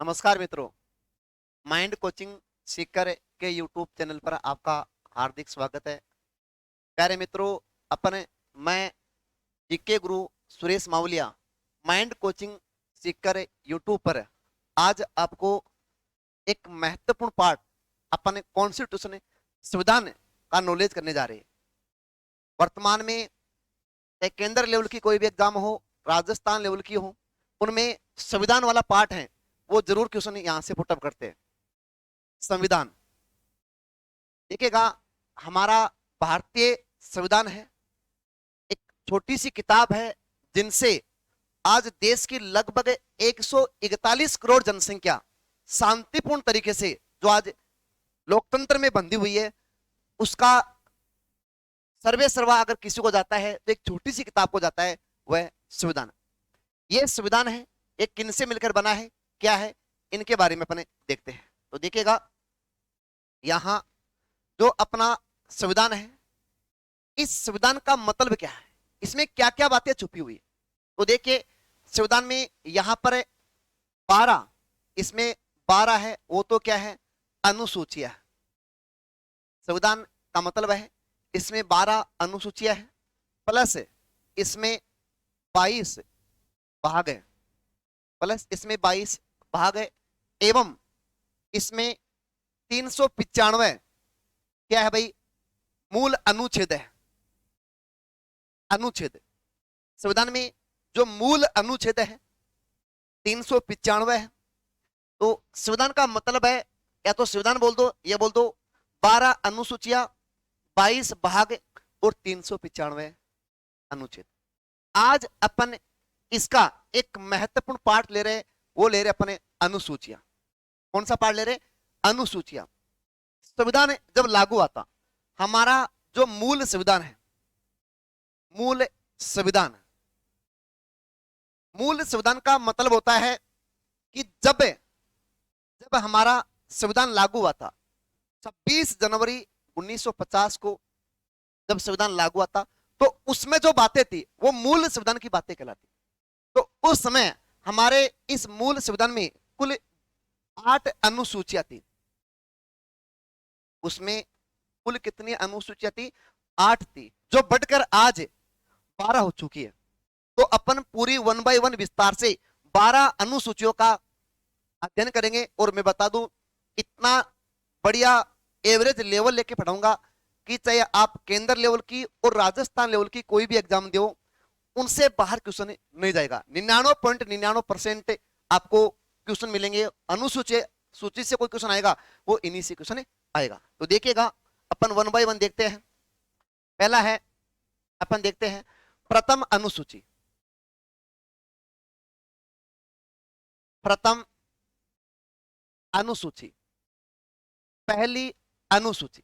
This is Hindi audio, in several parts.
नमस्कार मित्रों। माइंड कोचिंग सीकर के यूट्यूब चैनल पर आपका हार्दिक स्वागत है। प्यारे मित्रों, अपन मैं GK Guru Suresh Mawaliya mind coaching Sikar YouTube पर आज आपको एक महत्वपूर्ण पार्ट अपन कॉन्स्टिट्यूशन संविधान का नॉलेज करने जा रहे हैं। वर्तमान में चाहे केंद्र लेवल की कोई भी एग्जाम हो, राजस्थान लेवल की हो, उनमें संविधान वाला पार्ट है वो जरूर क्वेश्चन यहां से पुटअप करते हैं। संविधान देखिएगा, हमारा भारतीय संविधान है, एक छोटी सी किताब है जिनसे आज देश की लगभग 141 करोड़ जनसंख्या शांतिपूर्ण तरीके से जो आज लोकतंत्र में बंधी हुई है, उसका सर्वे सर्वा अगर किसी को जाता है तो एक छोटी सी किताब को जाता है, वह संविधान। यह संविधान है, एक किन से मिलकर बना है, क्या है, इनके बारे में अपने देखते हैं। तो देखिएगा, यहां जो अपना संविधान है, इस संविधान का मतलब क्या है, इसमें क्या क्या बातें छुपी हुई है। तो देखिए, संविधान में यहां पर 12, इसमें 12 है, वो तो क्या है, अनुसूचियां। संविधान का मतलब है इसमें 12 अनुसूचियां हैं, प्लस इसमें 22 भाग है, प्लस इसमें 22 भाग है, एवं इसमें 395 क्या है भाई, मूल अनुच्छेद है। अनुच्छेद संविधान में जो मूल अनुच्छेद है 395 है। तो संविधान का मतलब है, या तो संविधान बोल दो या बोल दो 12 अनुसूचियां, 22 भाग और 395 अनुच्छेद। आज अपन इसका एक महत्वपूर्ण पार्ट ले रहे, वो ले रहे अपने अनुसूचियां। कौन सा पार्ट ले रहे, अनुसूचियां। संविधान जब लागू आता, हमारा जो मूल संविधान है, मूल संविधान, मूल संविधान का मतलब होता है कि जब जब हमारा संविधान लागू हुआ था 26 जनवरी 1950 को, जब संविधान लागू हुआ था, तो उसमें जो बातें थी वो मूल संविधान की बातें कहलाती। तो उस समय हमारे इस मूल संविधान में कुल 8 अनुसूचियां थी। उसमें कुल कितनी अनुसूचियां थी, 8 थी, जो बढ़कर आज 12 हो चुकी है। तो अपन पूरी 1 बाय 1 विस्तार से 12 अनुसूचियों का अध्ययन करेंगे। और मैं बता दूं, इतना बढ़िया एवरेज लेवल लेके पढ़ाऊंगा कि चाहे आप केंद्र लेवल की और राजस्थान लेवल की कोई भी एग्जाम दो, उनसे बाहर क्वेश्चन नहीं जाएगा। 99.99% आपको क्वेश्चन मिलेंगे। अनुसूची सूची से कोई क्वेश्चन आएगा वो इन्हीं से क्वेश्चन आएगा। तो देखिएगा, अपन 1 बाय 1 देखते हैं। पहला है, अपन देखते हैं प्रथम अनुसूची। प्रथम अनुसूची, पहली अनुसूची।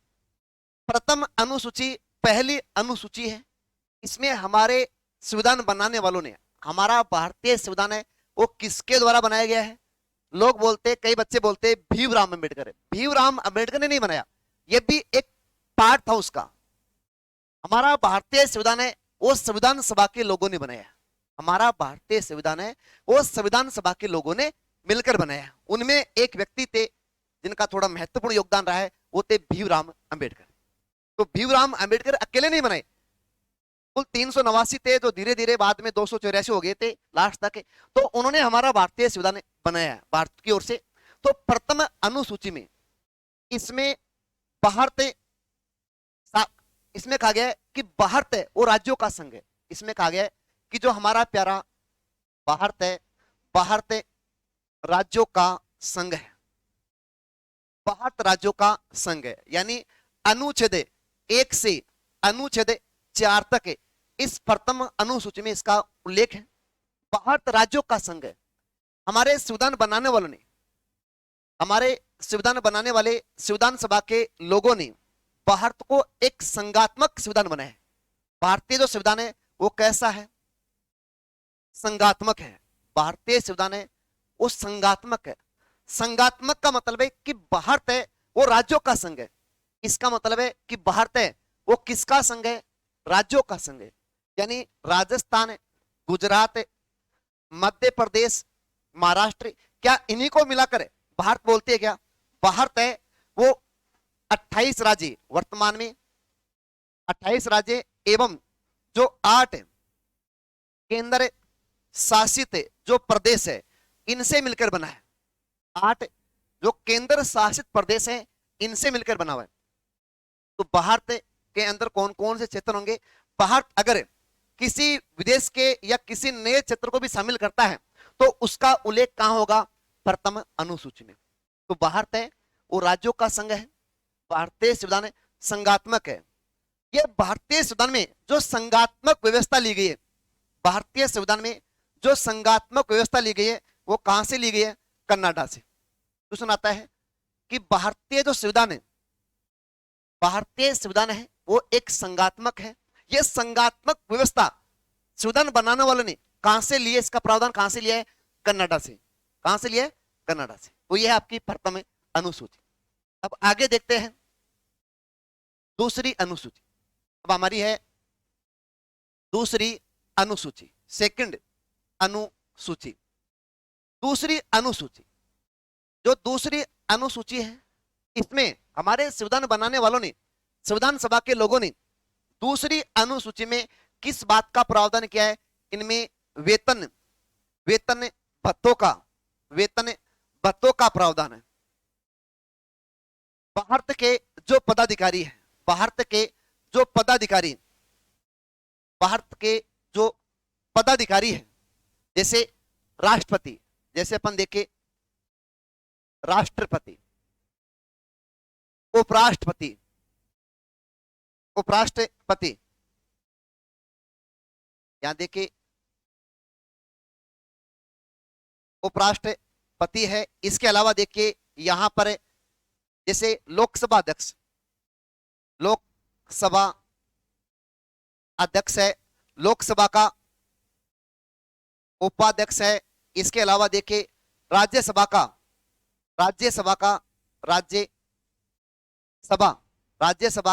प्रथम अनुसूची पहली अनुसूची है। इसमें हमारे संविधान बनाने वालों ने, हमारा भारतीय संविधान है वो किसके द्वारा बनाया गया है। लोग बोलते, कई बच्चे बोलते भीमराव अंबेडकर। भीमराव अंबेडकर ने नहीं बनाया, ये भी एक पार्ट था उसका। हमारा भारतीय संविधान है वो संविधान सभा के लोगों ने बनाया। हमारा भारतीय संविधान है वो संविधान सभा के लोगों ने मिलकर बनाया। उनमें एक व्यक्ति थे जिनका थोड़ा महत्वपूर्ण योगदान रहा है, वो थे भीमराव अंबेडकर। तो भीमराव अंबेडकर अकेले नहीं बनाए, कुल 389 थे, जो धीरे धीरे बाद में 284 हो गए थे लास्ट तक। तो उन्होंने हमारा भारतीय संविधान बनाया है भारत की ओर से। तो प्रथम अनुसूची में इसमें भारत, इसमें कहा गया है कि भारत है वो राज्यों का संघ है। इसमें कहा गया है कि जो हमारा प्यारा भारत है, भारत राज्यों का संघ है, भारत राज्यों का संघ है। यानी अनुच्छेद 1 से अनुच्छेद 4 तक इस प्रथम अनुसूची में इसका उल्लेख है। भारत राज्यों का संघ है। हमारे संविधान बनाने वालों ने, हमारे संविधान बनाने वाले संविधान सभा के लोगों ने भारत को एक संघात्मक संविधान बनाया है। भारतीय जो संविधान है वो कैसा है, संघात्मक है। भारतीय संविधान है वो संघात्मक है। संघात्मक का मतलब है कि भारत है वो राज्यों का संघ है। इसका मतलब है कि भारत है वो किसका संघ है, राज्यों का संघ है। यानी राजस्थान, गुजरात, मध्य प्रदेश, महाराष्ट्र, क्या इन्हीं को मिलाकर भारत बोलते हैं? क्या भारत है वो 28 राज्य, वर्तमान में 28 राज्य एवं जो 8 केंद्र शासित जो प्रदेश है इनसे मिलकर बना है। 8 जो केंद्र शासित प्रदेश है इनसे मिलकर बना हुआ है। तो भारत के अंदर कौन कौन से क्षेत्र होंगे? भारत अगर किसी विदेश के या किसी नए क्षेत्र को भी शामिल करता है तो उसका उल्लेख कहां होगा? प्रथम अनुसूची में। तो भारत है वो राज्यों का संघ है, भारतीय संविधान संघात्मक है। यह भारतीय संविधान में जो संघात्मक व्यवस्था ली गई है, भारतीय संविधान में जो संघात्मक व्यवस्था ली गई है वो कहां से ली गई है? कनाडा से। तो सुनाता है कि भारतीय जो संविधान है, भारतीय संविधान है वो एक संघात्मक है। यह संघात्मक व्यवस्था संविधान बनाने वालों ने कहां से लिए? इसका प्रावधान कहां से लिया है? कनाडा से। कहां से लिया है? कनाडा से। तो यह आपकी प्रथम अनुसूची। अब आगे देखते हैं दूसरी अनुसूची। अब हमारी है दूसरी अनुसूची, सेकंड अनुसूची। दूसरी अनुसूची, जो दूसरी अनुसूची है इसमें हमारे संविधान बनाने वालों ने, संविधान सभा के लोगों ने दूसरी अनुसूची में किस बात का प्रावधान किया है? इनमें वेतन भत्तों का प्रावधान है। भारत के जो पदाधिकारी है, भारत के जो पदाधिकारी है, जैसे राष्ट्रपति, जैसे अपन देखे राष्ट्रपति, उपराष्ट्रपति, यहां देखिए उपराष्ट्रपति है। इसके अलावा देखिए यहां पर जैसे लोकसभा अध्यक्ष है, लोकसभा का उपाध्यक्ष है। इसके अलावा देखिए राज्यसभा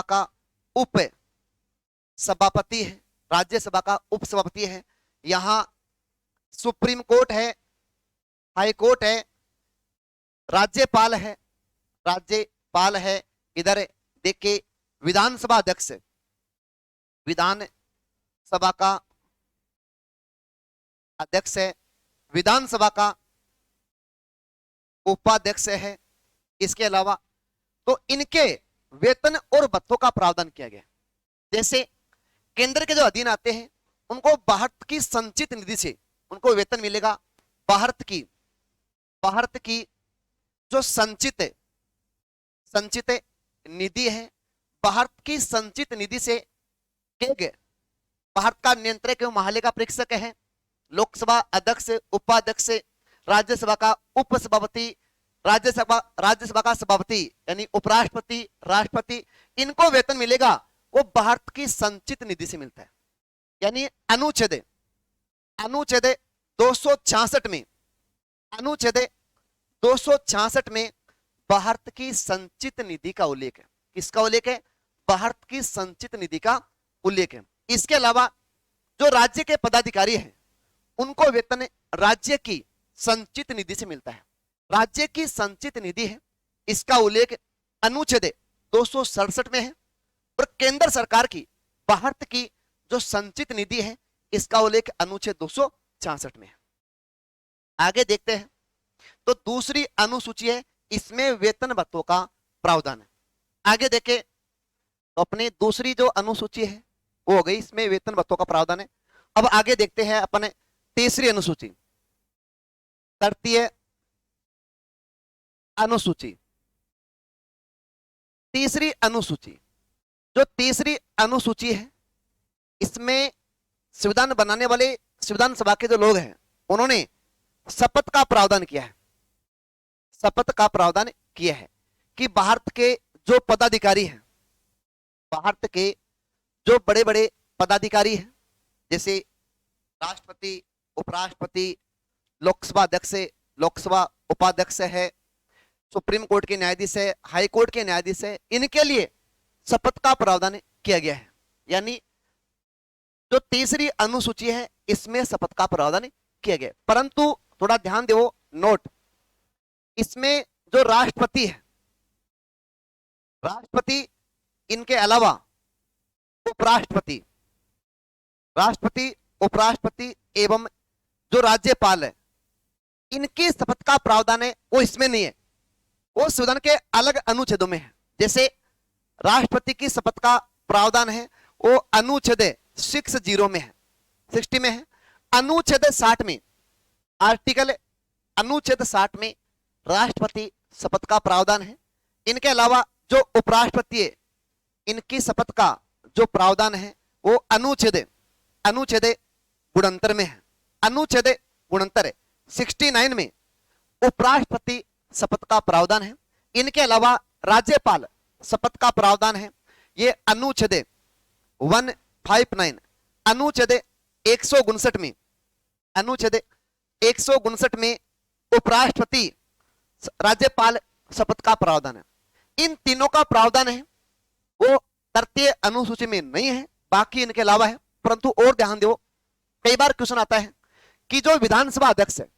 का उप सभापति है, राज्यसभा का उप सभापति है। यहां सुप्रीम कोर्ट है, हाई कोर्ट है, राज्यपाल है। इधर देखिए विधानसभा अध्यक्ष, विधानसभा का अध्यक्ष है, विधानसभा का उपाध्यक्ष है। इसके अलावा तो इनके वेतन और भत्तों का प्रावधान किया गया। जैसे केंद्र के जो अधीन आते हैं उनको भारत की संचित निधि से उनको वेतन मिलेगा। भारत की जो संचित निधि है, भारत की संचित निधि से भारत का नियंत्रक एवं महालेखा परीक्षक है, लोकसभा अध्यक्ष, उपाध्यक्ष, राज्यसभा का उपसभापति, राज्यसभा का सभापति यानी उपराष्ट्रपति, राष्ट्रपति, इनको वेतन मिलेगा वो भारत की संचित निधि से मिलता है। यानी अनुच्छेद 266 में भारत की संचित निधि का उल्लेख है। किसका उल्लेख है? भारत की संचित निधि का उल्लेख है। इसके अलावा जो राज्य के पदाधिकारी हैं उनको वेतन राज्य की संचित निधि से मिलता है। राज्य की संचित निधि है, इसका उल्लेख अनुच्छेद 267 में है। और केंद्र सरकार की भारत की जो संचित निधि है इसका उल्लेख अनुच्छेद 266 में है। आगे देखते हैं तो दूसरी अनुसूची है, इसमें वेतन भत्तों का प्रावधान है। आगे देखें तो अपनी दूसरी जो अनुसूची है वो हो गई, इसमें वेतन भत्तों का प्रावधान है। अब आगे देखते हैं अपने तीसरी अनुसूची, तृतीय अनुसूची। तीसरी अनुसूची, जो तीसरी अनुसूची है इसमें संविधान बनाने वाले संविधान सभा के जो लोग हैं उन्होंने शपथ का प्रावधान किया है। शपथ का प्रावधान किया है कि भारत के जो पदाधिकारी हैं, भारत के जो बड़े बड़े पदाधिकारी हैं जैसे राष्ट्रपति, उपराष्ट्रपति, लोकसभा अध्यक्ष, लोकसभा उपाध्यक्ष है, सुप्रीम कोर्ट के न्यायाधीश है, हाई कोर्ट के न्यायाधीश है, इनके लिए शपथ का प्रावधान किया गया है। यानी जो तीसरी अनुसूची है इसमें शपथ का प्रावधान किया गया। परंतु थोड़ा ध्यान दो, नोट इसमें जो राष्ट्रपति है, राष्ट्रपति, इनके अलावा उपराष्ट्रपति, राष्ट्रपति, उपराष्ट्रपति एवं जो राज्यपाल है, इनकी शपथ का प्रावधान है वो इसमें नहीं है, वो संविधान के अलग अनुच्छेदों में है। जैसे राष्ट्रपति की शपथ का प्रावधान है वो अनुच्छेद 60 में है, 60 में है। अनुच्छेद 60 में, आर्टिकल अनुच्छेद 60 में राष्ट्रपति शपथ का प्रावधान है। इनके अलावा जो उपराष्ट्रपति है, इनकी शपथ का जो प्रावधान है वो अनुच्छेद 69 में है। अनुच्छेद 69 69 में उपराष्ट्रपति शपथ का प्रावधान है। इनके अलावा राज्यपाल शपथ का प्रावधान है, ये अनुच्छेद 159, अनुच्छेद 159 में, अनुच्छेद 159 में उपराष्ट्रपति राज्यपाल शपथ का प्रावधान है। इन तीनों का प्रावधान है वो तृतीय अनुसूची में नहीं है, बाकी इनके अलावा है। परंतु और ध्यान दो, कई बार क्वेश्चन आता है कि जो विधानसभा अध्यक्ष है,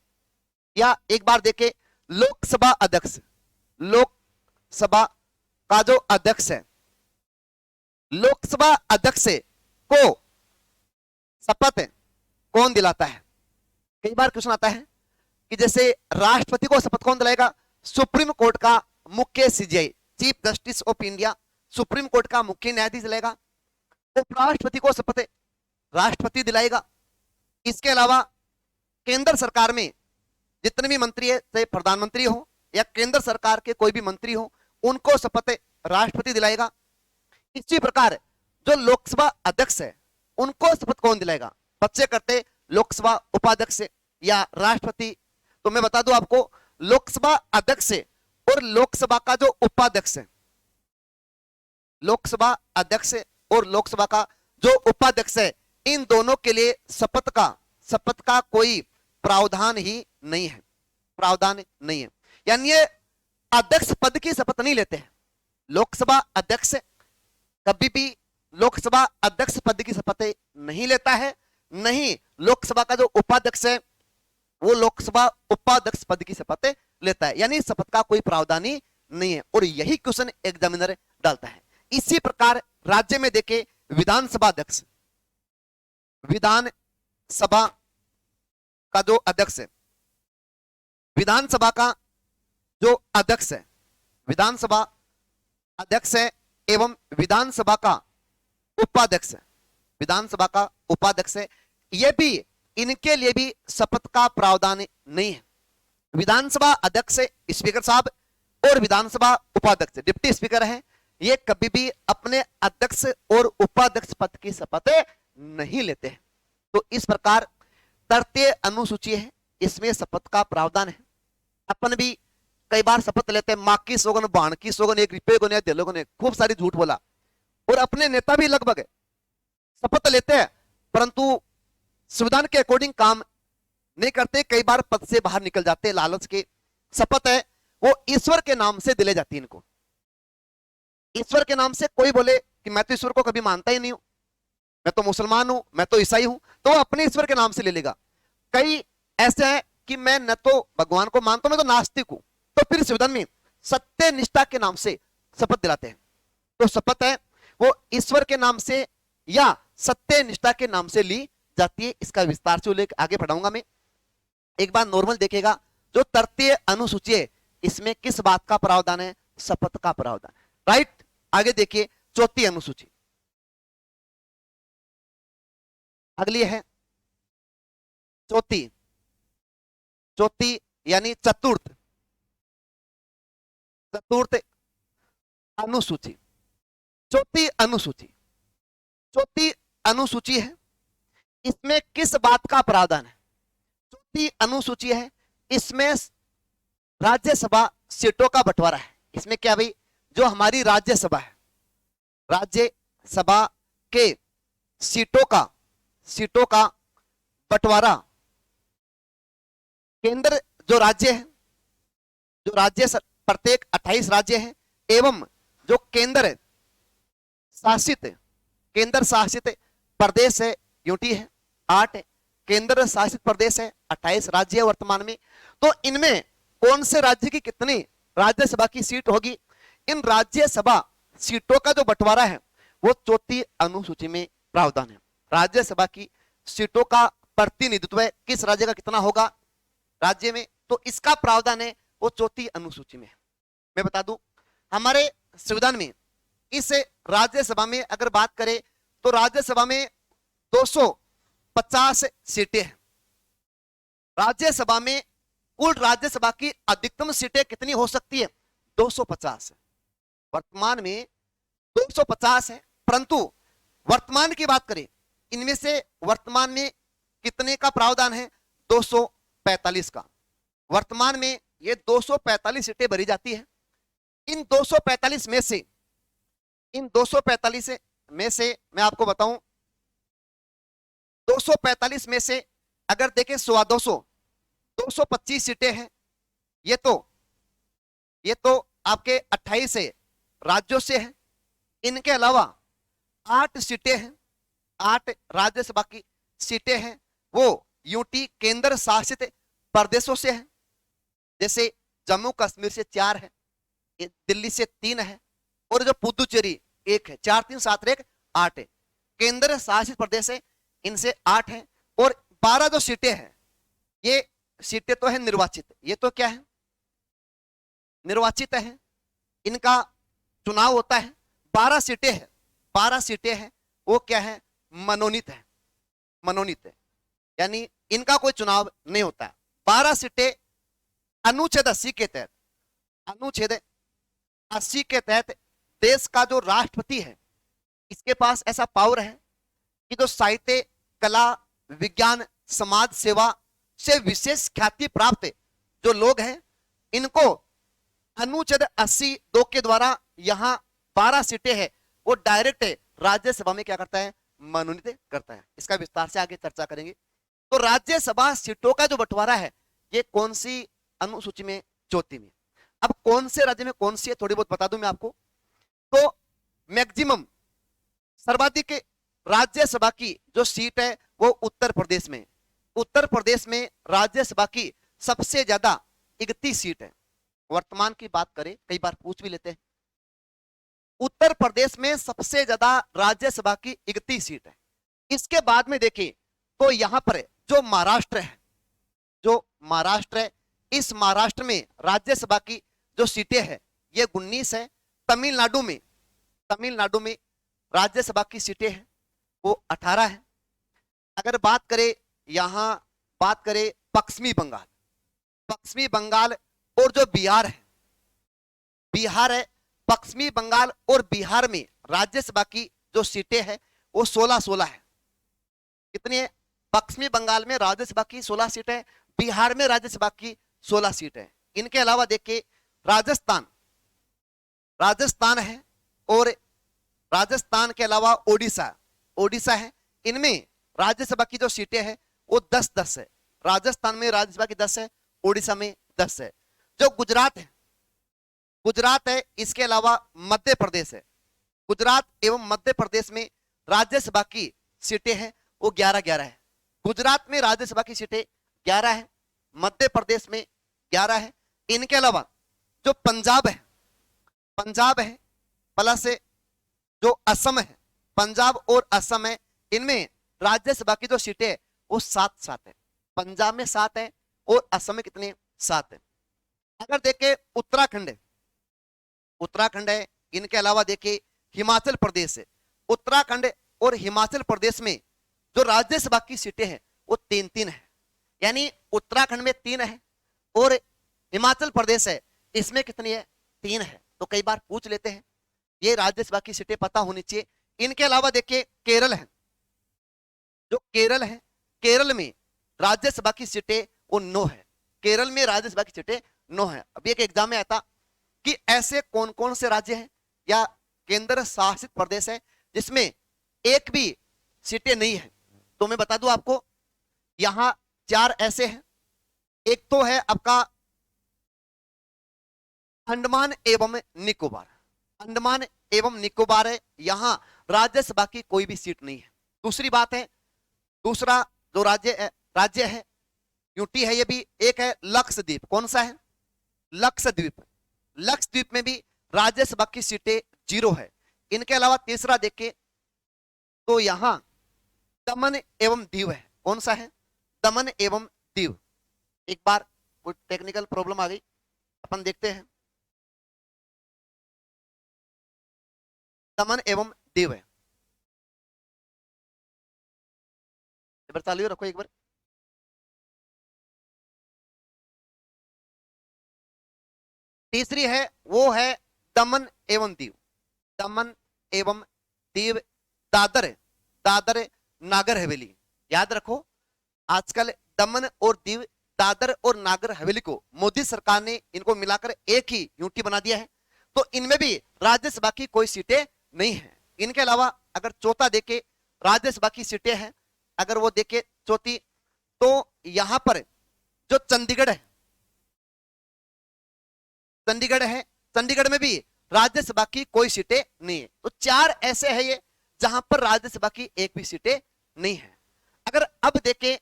या एक बार देखे लोकसभा अध्यक्ष, लोकसभा का जो अध्यक्ष है, लोकसभा अध्यक्ष को शपथ कौन दिलाता है? कई बार क्वेश्चन आता है कि जैसे राष्ट्रपति को शपथ कौन दिलाएगा? सुप्रीम कोर्ट का मुख्य CJI, chief justice of India, supreme court का मुख्य न्यायाधीश दिलाएगा। उपराष्ट्रपति को शपथ राष्ट्रपति दिलाएगा। इसके अलावा केंद्र सरकार में जितने भी मंत्री है, चाहे प्रधानमंत्री हो या केंद्र सरकार के कोई भी मंत्री हो, उनको शपथ राष्ट्रपति दिलाएगा। इसी प्रकार जो लोकसभा अध्यक्ष है, उनको शपथ कौन दिलाएगा? बच्चे करते लोकसभा उपाध्यक्ष या राष्ट्रपति। तो मैं बता दूं आपको, लोकसभा अध्यक्ष और लोकसभा का जो उपाध्यक्ष है, लोकसभा अध्यक्ष और लोकसभा का जो उपाध्यक्ष है, इन दोनों के लिए शपथ का कोई प्रावधान ही नहीं है, प्रावधान नहीं है। यानी ये अध्यक्ष पद की शपथ नहीं लेते हैं। लोकसभा अध्यक्ष कभी भी लोकसभा अध्यक्ष पद की शपथ नहीं लेता है, नहीं लोकसभा का जो उपाध्यक्ष है वो लोकसभा उपाध्यक्ष पद की शपथ लेता है। यानी शपथ का कोई प्रावधान ही नहीं है, और यही क्वेश्चन एग्जामिनर डालता है। इसी प्रकार राज्य में देखे विधानसभा अध्यक्ष, विधानसभा का जो अध्यक्ष है, विधानसभा का जो अध्यक्ष है, विधानसभा अध्यक्ष है एवं विधानसभा का उपाध्यक्ष है, विधानसभा का उपाध्यक्ष है, ये भी, इनके लिए भी शपथ का प्रावधान नहीं है। विधानसभा अध्यक्ष स्पीकर साहब और विधानसभा उपाध्यक्ष डिप्टी स्पीकर है, ये कभी भी अपने अध्यक्ष और उपाध्यक्ष पद की शपथ नहीं लेते हैं। तो इस प्रकार तृतीय अनुसूची है, इसमें शपथ का प्रावधान है। अपन भी कई बार शपथ लेते हैं, मां की सौगन, बाण की सौगन, 1 रुपये को नहीं, दिलों को नहीं, खूब सारी झूठ बोला। और अपने नेता भी लगभग शपथ लेते हैं, परंतु संविधान के अकॉर्डिंग काम नहीं करते, कई बार पद से बाहर निकल जाते। लालच के शपथ है वो ईश्वर के नाम से दिले जाती है इनको, ईश्वर के नाम से। कोई बोले कि मैं तो ईश्वर को कभी मानता ही नहीं हूं, मैं तो मुसलमान हूं, मैं तो ईसाई हूं, तो वो अपने ईश्वर के नाम से ले लेगा। कई ऐसे हैं कि मैं न तो भगवान को मानता हूं, मैं तो नास्तिक हूं, तो फिर संविधान में सत्य निष्ठा के नाम से शपथ दिलाते हैं। तो शपथ है वो ईश्वर के नाम से या सत्य निष्ठा के नाम से ली जाती है। इसका विस्तार से उल्लेख आगे पढ़ाऊंगा मैं। एक बार नॉर्मल देखेगा, जो तृतीय अनुसूची है इसमें किस बात का प्रावधान है? शपथ का प्रावधान। राइट, आगे देखिए चौथी अनुसूची, अगली है चौथी, चौथी यानी चतुर्थ अनुसूची। चौथी अनुसूची, चौथी अनुसूची है, इसमें किस बात का प्रावधान है? चौथी अनुसूची है, इसमें राज्यसभा सीटों का बंटवारा है। इसमें क्या भाई, जो हमारी राज्यसभा है, राज्यसभा के सीटों का बंटवारा केंद्र, जो राज्य है, जो राज्य प्रत्येक 28 राज्य हैं, एवं जो केंद्र शासित प्रदेश है, यूटी है 8, केंद्र शासित प्रदेश है 28 राज्य है वर्तमान में। तो इनमें कौन से राज्य की कितनी राज्यसभा की सीट होगी। इन राज्यसभा सीटों का जो बंटवारा है वो चौथी अनुसूची में प्रावधान है। राज्यसभा की सीटों का प्रतिनिधित्व किस राज्य का कितना होगा राज्य में, तो इसका प्रावधान है वो चौथी अनुसूची में। मैं बता दूं हमारे संविधान में इस राज्यसभा में अगर बात करें तो राज्यसभा में 250 सीटें हैं। राज्यसभा में कुल राज्यसभा की अधिकतम सीटें कितनी हो सकती है, 250 है। वर्तमान में 250 है, परंतु वर्तमान की बात करें इनमें से वर्तमान में कितने का प्रावधान है, 245 का। वर्तमान में ये 245 सीटें भरी जाती है। इन 245 में से मैं आपको बताऊं 245 में से अगर देखें 225 सीटें हैं। ये तो आपके 28 राज्यों से है। इनके अलावा 8 सीटें हैं, 8 राज्यसभा की सीटें हैं वो यूटी केंद्र शासित प्रदेशों से है। जैसे जम्मू कश्मीर से 4 है, दिल्ली से 3 है और जो पुदुचेरी 1 है। 4 3 7 1 8 है। केंद्र शासित प्रदेश है, इनसे 8 है। और 12 जो सीटें हैं ये सीटें तो है निर्वाचित। ये तो क्या है, निर्वाचित है, इनका चुनाव होता है। 12 सीटें हैं, 12 सीटें हैं वो क्या है, मनोनीत है। मनोनीत है यानी इनका कोई चुनाव नहीं होता है। 12 सीटें अनुच्छेद 80 के तहत, अनुच्छेद 80 के तहत देश का जो राष्ट्रपति है इसके पास ऐसा पावर है कि जो साहित्य, कला, विज्ञान, समाज सेवा से विशेष ख्याति प्राप्त जो लोग हैं इनको अनुच्छेद 80(2) के द्वारा यहां 12 सीटें हैं वो डायरेक्ट राज्यसभा में क्या करता है, मनोनीत करता है। इसका विस्तार से आगे चर्चा करेंगे। तो राज्यसभा सीटों का जो बंटवारा है ये कौन सी अनुसूची में, चौथी में। अब कौन से राज्य में कौन सी है थोड़ी बहुत बता दूं मैं आपको। तो मैक्सिमम सर्वाधिक राज्यसभा की जो सीट है वो उत्तर प्रदेश में। उत्तर प्रदेश में राज्यसभा की सबसे ज्यादा 31 सीट है। वर्तमान की बात करें, कई बार पूछ भी लेते हैं, उत्तर प्रदेश में सबसे ज्यादा राज्यसभा की 31 सीट है। इसके बाद में देखिए तो यहां पर जो महाराष्ट्र है, इस महाराष्ट्र में राज्यसभा की जो सीटें हैं ये 19 है। तमिलनाडु में राज्यसभा की सीटें हैं वो 18 है। अगर बात करें पश्चिमी बंगाल और जो बिहार है, पश्चिमी बंगाल और बिहार में राज्यसभा की जो सीटें हैं वो 16 है। कितनी है, पश्चिमी बंगाल में राज्यसभा की 16 सीटें हैं, बिहार में राज्यसभा की 16 सीटें हैं। इनके अलावा देखिए राजस्थान है और राजस्थान के अलावा ओडिशा है। इनमें राज्यसभा की जो सीटें हैं वो 10 है। राजस्थान में राज्यसभा की 10 है, ओडिशा में 10 है। जो गुजरात है इसके अलावा मध्य प्रदेश है। गुजरात एवं मध्य प्रदेश में राज्यसभा की सीटें हैं वो 11 है। गुजरात में राज्यसभा की सीटें 11 है, मध्य प्रदेश में 11 है। इनके अलावा जो पंजाब है प्लस जो असम है, पंजाब और असम है, इनमें राज्यसभा की जो सीटें है वो 7 है। पंजाब में 7 है और असम में कितने, 7 है। अगर देखें उत्तराखंड है, इनके अलावा देखिए हिमाचल प्रदेश है। उत्तराखंड और हिमाचल प्रदेश में जो राज्यसभा की सीटें हैं वो 3 है। यानी उत्तराखंड में 3 है और हिमाचल प्रदेश है इसमें कितनी है, 3 है। तो कई बार पूछ लेते हैं, ये राज्यसभा की सीटें पता होनी चाहिए। इनके अलावा देखिए केरल है, केरल में राज्यसभा की सीटें वो 9 है। केरल में राज्यसभा की सीटें 9 है। अभी एक एग्जाम में आता कि ऐसे कौन कौन से राज्य हैं या केंद्र शासित प्रदेश है जिसमें एक भी सीटें नहीं है। तो मैं बता दूं आपको, यहां 4 ऐसे हैं। एक तो है आपका अंडमान एवं निकोबार है, यहां राज्यसभा की कोई भी सीट नहीं है। दूसरा जो राज्य है यूटी है, ये भी एक है लक्षद्वीप। कौन सा है, लक्षद्वीप, लक्षद्वीप में भी राज्यसभा की सीटें 0 है। इनके अलावा तीसरा देखें तो यहां दमन एवं दीव है। कौन सा है? दमन एवं दीव। एक बार कोई टेक्निकल प्रॉब्लम आ गई, अपन देखते हैं। दमन एवं दीव है। एक बार चालू रखो एक बार। तीसरी है वो है दमन एवं दीव, दमन एवं दीव। दादर है, दादर नागर हवेली। याद रखो, आजकल दमन और दीव, दादर और नागर हवेली को मोदी सरकार ने इनको मिलाकर एक ही यूनिटी बना दिया है। तो इनमें भी राज्यसभा की कोई सीटें नहीं है। इनके अलावा अगर चौथा देखे राज्यसभा की सीटें हैं, अगर वो देखे चौथी, तो यहां पर जो चंडीगढ़ है, चंडीगढ़ है, चंडीगढ़ में भी राज्यसभा की कोई सीटें नहीं है। तो 4 ऐसे है ये जहां पर राज्यसभा की एक भी सीटें नहीं है। अगर अब देखें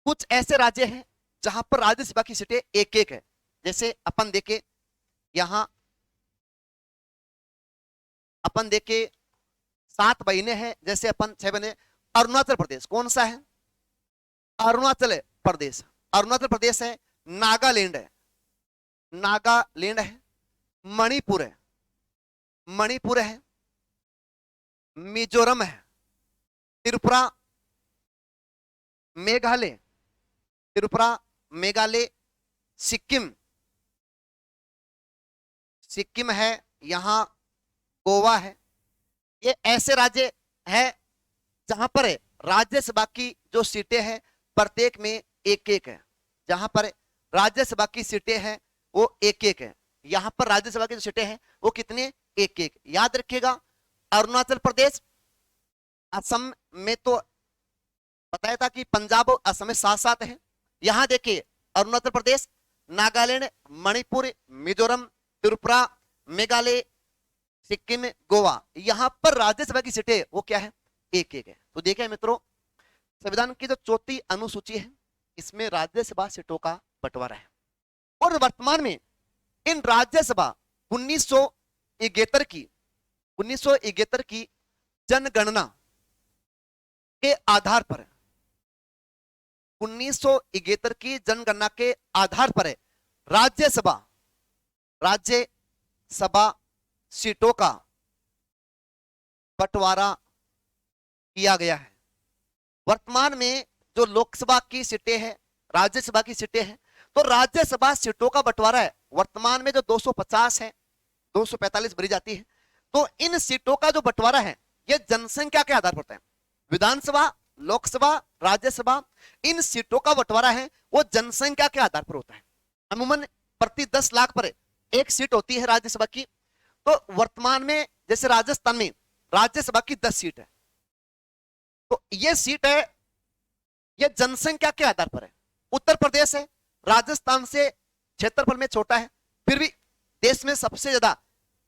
कुछ ऐसे राज्य हैं जहां पर राज्यसभा की सीटें एक एक है। जैसे अपन देखें, यहां अपन देखें 7 महीने हैं, जैसे अपन 6 महीने। अरुणाचल प्रदेश कौन सा है? अरुणाचल प्रदेश, अरुणाचल प्रदेश है। नागालैंड है, नागालैंड है। मणिपुर है, मणिपुर है। मिजोरम है, त्रिपुरा, मेघालय, त्रिपुरा, मेघालय, सिक्किम, सिक्किम है। यहां गोवा है। ये ऐसे राज्य है जहां पर राज्यसभा की जो सीटें हैं प्रत्येक में एक एक है। जहां पर राज्यसभा की सीटें हैं वो एक एक है। यहां पर राज्यसभा की जो सीटें हैं वो कितने? एक एक। याद रखिएगा, अरुणाचल प्रदेश, असम में तो बताया था कि पंजाब और असम में साथ साथ है। यहां देखिए अरुणाचल प्रदेश, नागालैंड, मणिपुर, मिजोरम, त्रिपुरा, मेघालय, सिक्किम, गोवा, यहां पर राज्यसभा की सीटें वो क्या है? एक एक है। तो देखिए मित्रों, संविधान की जो चौथी अनुसूची है इसमें राज्यसभा सीटों का बंटवारा है। और वर्तमान में इन राज्यसभा 1971 की जनगणना के आधार पर, 1971 की जनगणना के आधार पर राज्यसभा सीटों का बंटवारा किया गया है। वर्तमान में जो लोकसभा की सीटें हैं, राज्यसभा की सीटें हैं, तो राज्यसभा सीटों का बंटवारा है। वर्तमान में जो 250 है, 245 भरी जाती है। तो इन सीटों का जो बंटवारा है ये जनसंख्या के आधार पर होता है। विधानसभा, लोकसभा, राज्यसभा, इन सीटों का बंटवारा है वो जनसंख्या के आधार पर होता है। अमूमन प्रति 10 लाख पर एक सीट होती है राज्यसभा की। तो वर्तमान में जैसे राजस्थान में राज्यसभा की 10 सीट है, तो ये सीट है ये जनसंख्या के आधार पर है। उत्तर प्रदेश है राजस्थान से क्षेत्रफल में छोटा है, फिर भी देश में सबसे ज्यादा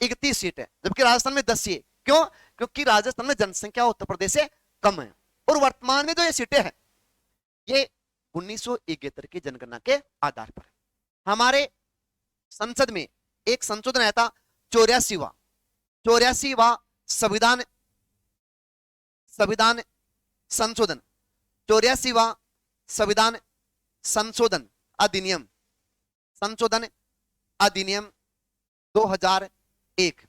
31 सीट है, जबकि राजस्थान में 10 सीट। क्यों? क्योंकि राजस्थान में जनसंख्या उत्तर प्रदेश से कम है। और वर्तमान में जो ये सीटें हैं ये 1971 की जनगणना के आधार पर। हमारे संसद में एक संशोधन आया था, 84वां संविधान संशोधन, 84वां संविधान संशोधन अधिनियम 2001।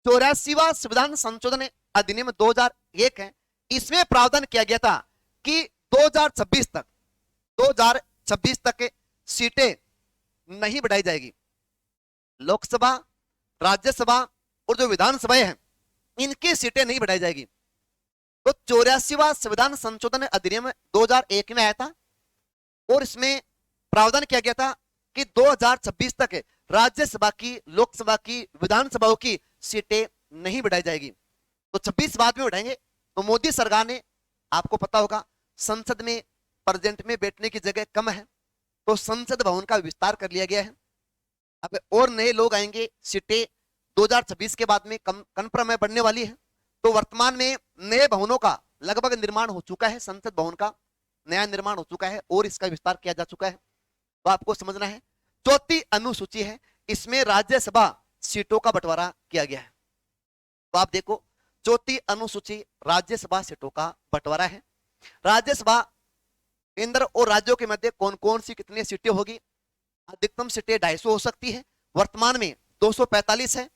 84वां संविधान संशोधन अधिनियम 2001 है। इसमें प्रावधान किया गया था कि 2026 तक सीटें नहीं बढ़ाई जाएगी। लोकसभा, राज्यसभा और जो विधानसभाएं हैं इनकी सीटें नहीं बढ़ाई जाएगी। तो 84वां संविधान संशोधन अधिनियम 2001 में आया था और इसमें प्रावधान किया गया था कि 2026 तक राज्यसभा की, लोकसभा की, विधानसभाओं की सीटें नहीं बढ़ाई जाएगी। तो 26 बाद में बढ़ाएंगे। तो मोदी सरकार ने, आपको पता होगा, संसद में प्रेजेंट में बैठने की जगह कम है, तो संसद भवन का विस्तार कर लिया गया है। अब और नए लोग आएंगे, सीटें 2026 के बाद में कन्फर्म में बढ़ने वाली है। तो वर्तमान में नए भवनों का लगभग निर्माण हो चुका है, संसद भवन का नया निर्माण हो चुका है और इसका विस्तार किया जा चुका है। तो आपको समझना है चौथी अनुसूची है, इसमें राज्यसभा सीटों का बंटवारा किया गया है। तो आप देखो, चौथी अनुसूची राज्यसभा सीटों का बंटवारा है। राज्यसभा केंद्र और राज्यों के मध्य कौन कौन सी कितनी सीटें होगी? अधिकतम सीटें 250 हो सकती है, वर्तमान में 245 है।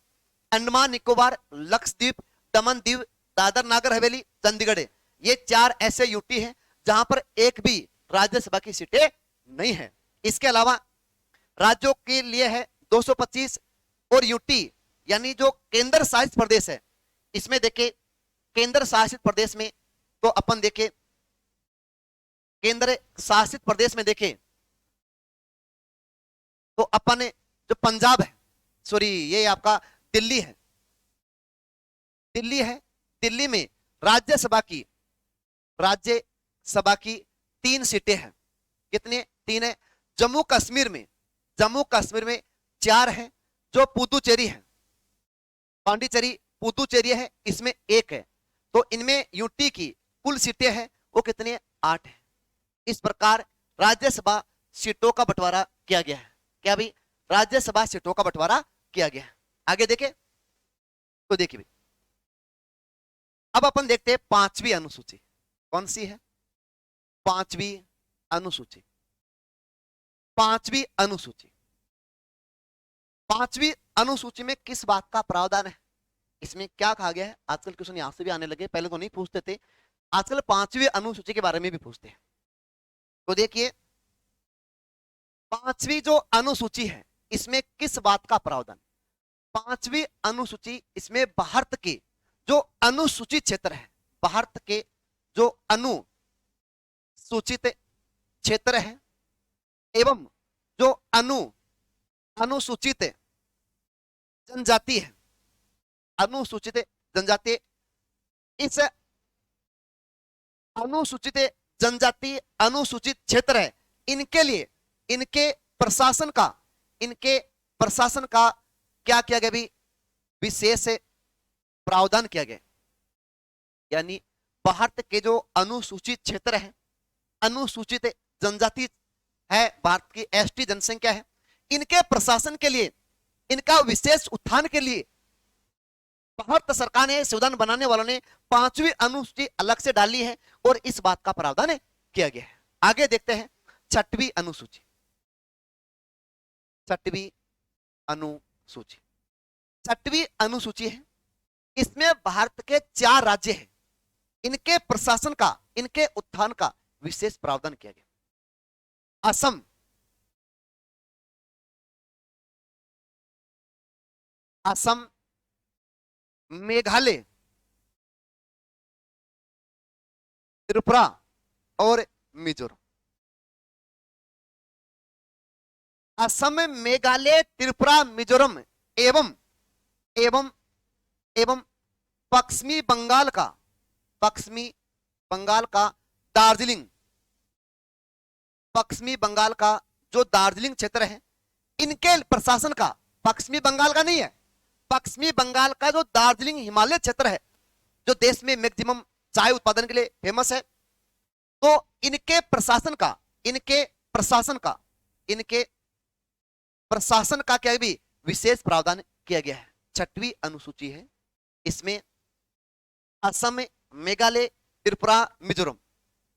अंडमान निकोबार, लक्षद्वीप, दमन दीव, दादर नागर हवेली, चंडीगढ़, ये 4 ऐसे यूटी हैं जहां पर एक भी राज्यसभा की सीटें नहीं है। इसके अलावा राज्यों के लिए है 225, और यूटी यानी जो केंद्र शासित प्रदेश है, इसमें देखे केंद्र शासित प्रदेश में, तो अपन देखे केंद्र शासित प्रदेश में देखें तो अपन जो पंजाब है, सॉरी ये आपका दिल्ली है, दिल्ली है। दिल्ली में राज्यसभा की 3 सीटें हैं। कितने? 3 है। जम्मू कश्मीर में 4 है, जो पुदुचेरी है, पांडिचेरी पुदुचेरी है, इसमें 1 है। तो इनमें यूटी की कुल सीटें हैं वो कितने? 8 है। इस प्रकार राज्यसभा सीटों का बंटवारा किया गया है। क्या भाई? राज्यसभा सीटों का बंटवारा किया गया है। आगे देखें तो देखिए, अब अपन देखते हैं 5वीं अनुसूची। कौन सी है? 5वीं अनुसूची। 5वीं अनुसूची 5वीं अनुसूची में किस बात का प्रावधान है? इसमें क्या कहा गया है? आजकल क्वेश्चन यहां से भी आने लगे, पहले तो नहीं पूछते थे, आजकल 5वीं अनुसूची के बारे में भी पूछते हैं। तो देखिए, 5वीं जो अनुसूची है, इसमें किस बात का प्रावधान? 5वीं अनुसूची, इसमें भारत के जो अनुसूचित क्षेत्र है, भारत के जो अनुसूचित क्षेत्र है एवं जो अनुसूचित जनजाति है, अनुसूचित जनजाति, इस अनुसूचित जनजाति अनुसूचित क्षेत्र है, इनके लिए इनके प्रशासन का क्या किया गया भी? विशेष प्रावधान किया गया। यानी भारत के जो अनुसूचित क्षेत्र है, अनुसूचित जनजाति है, भारत की एसटी जनसंख्या है, इनके प्रशासन के लिए, इनका विशेष उत्थान के लिए भारत सरकार ने, संविधान बनाने वालों ने 5वीं अनुसूची अलग से डाली है और इस बात का प्रावधान किया गया है। आगे देखते हैं 6वीं अनुसूची। 6वीं अनुसूची 6वीं अनुसूची है, इसमें भारत के 4 राज्य हैं, इनके प्रशासन का, इनके उत्थान का विशेष प्रावधान किया गया। असम, मेघालय, त्रिपुरा और मिजोरम। असम, मेघालय, त्रिपुरा, मिजोरम एवं एवं एवं पश्चिमी बंगाल का दार्जिलिंग, पश्चिमी बंगाल का जो दार्जिलिंग क्षेत्र है, इनके प्रशासन का, पश्चिमी बंगाल का नहीं है, पश्चिमी बंगाल का जो दार्जिलिंग हिमालय क्षेत्र है, जो देश में मैक्सिमम चाय उत्पादन के लिए फेमस है, तो इनके प्रशासन का क्या भी विशेष प्रावधान किया गया है। 6वीं अनुसूची है, इसमें असम, मेघालय, त्रिपुरा, मिजोरम,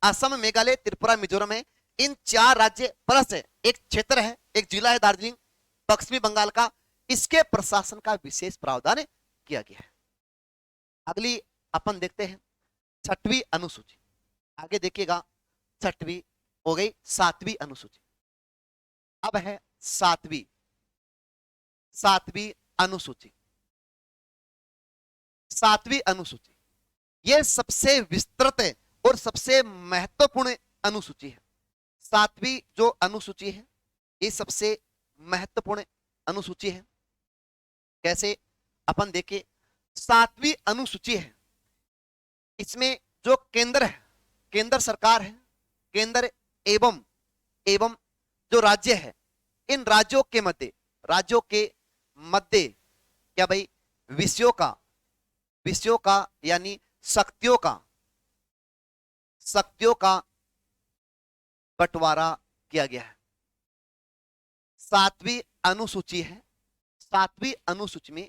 असम, मेघालय, त्रिपुरा, मिजोरम है, इन 4 राज्य प्लस एक क्षेत्र है, एक जिला है दार्जिलिंग पश्चिमी बंगाल का, इसके प्रशासन का विशेष प्रावधान किया गया है। अगली अपन देखते हैं 6वीं अनुसूची। आगे देखिएगा, 6वीं हो गई। 7वीं अनुसूची, अब है 7वीं अनुसूची। 7वीं अनुसूची यह सबसे विस्तृत है और सबसे महत्वपूर्ण अनुसूची है। 7वीं जो अनुसूची है, ये सबसे महत्वपूर्ण अनुसूची है। कैसे? अपन देखें, 7वीं अनुसूची है, इसमें जो केंद्र है, केंद्र सरकार है, केंद्र एवं जो राज्य है, इन राज्यों के मध्य क्या भाई? विषयों का यानी शक्तियों का बंटवारा किया गया है। सातवीं अनुसूची है, सातवीं अनुसूची में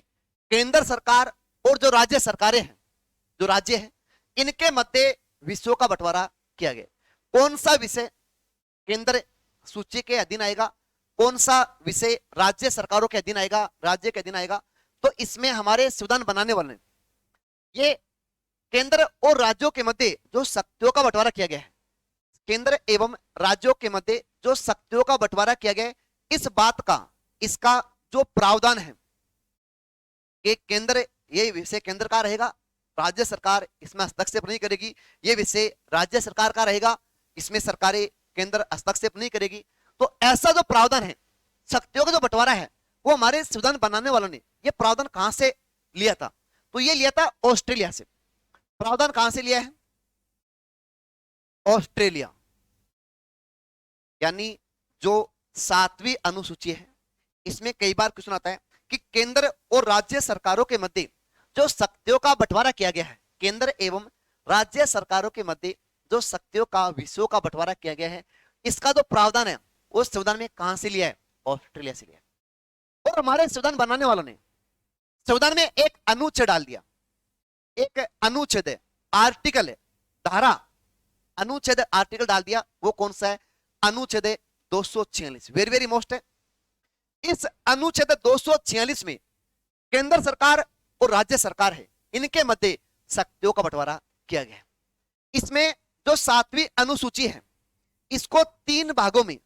केंद्र सरकार और जो राज्य सरकारें हैं, जो राज्य हैं, इनके मध्य विषयों का बंटवारा किया गया। कौन सा विषय केंद्र सूची के अधीन आएगा, कौन सा विषय राज्य सरकारों के अधीन आएगा, राज्य के अधीन आएगा, तो इसमें हमारे संविधान बनाने वाले ये केंद्र और राज्यों के मध्य जो शक्तियों का बंटवारा किया गया है, केंद्र एवं राज्यों के मध्य जो शक्तियों का बंटवारा किया गया है, इस बात का, इसका जो प्रावधान है कि केंद्र, ये विषय केंद्र का रहेगा, राज्य सरकार इसमें हस्तक्षेप नहीं करेगी, ये विषय राज्य सरकार का रहेगा, इसमें सरकारें केंद्र हस्तक्षेप नहीं करेगी। तो ऐसा जो प्रावधान है, शक्तियों का जो बंटवारा है, वो हमारे संविधान बनाने वालों ने ये प्रावधान कहां से लिया था, तो ये लिया था ऑस्ट्रेलिया से। प्रावधान कहां से लिया है, ऑस्ट्रेलिया। यानी जो सातवीं अनुसूची है, इसमें कई बार क्वेश्चन आता है कि केंद्र और राज्य सरकारों के मध्य जो शक्तियों का बंटवारा किया गया है, केंद्र एवं राज्य सरकारों के मध्य जो शक्तियों का, विषयों का बंटवारा किया गया है, इसका जो प्रावधान है वो संविधान में कहां से लिया है, ऑस्ट्रेलिया से लिया है। और हमारे संविधान बनाने वालों ने संविधान में एक अनुच्छेद डाल दिया, एक अनुच्छेद है, आर्टिकल है, धारा, अनुच्छेद आर्टिकल डाल दिया। वो कौन सा है, अनुच्छेद 246, वेरी वेरी मोस्ट है। इस अनुच्छेद 246 में केंद्र सरकार और राज्य सरकार है, इनके मध्य शक्तियों का बंटवारा किया गया है। इसमें जो सातवीं अनुसूची है, इसको तीन भागों में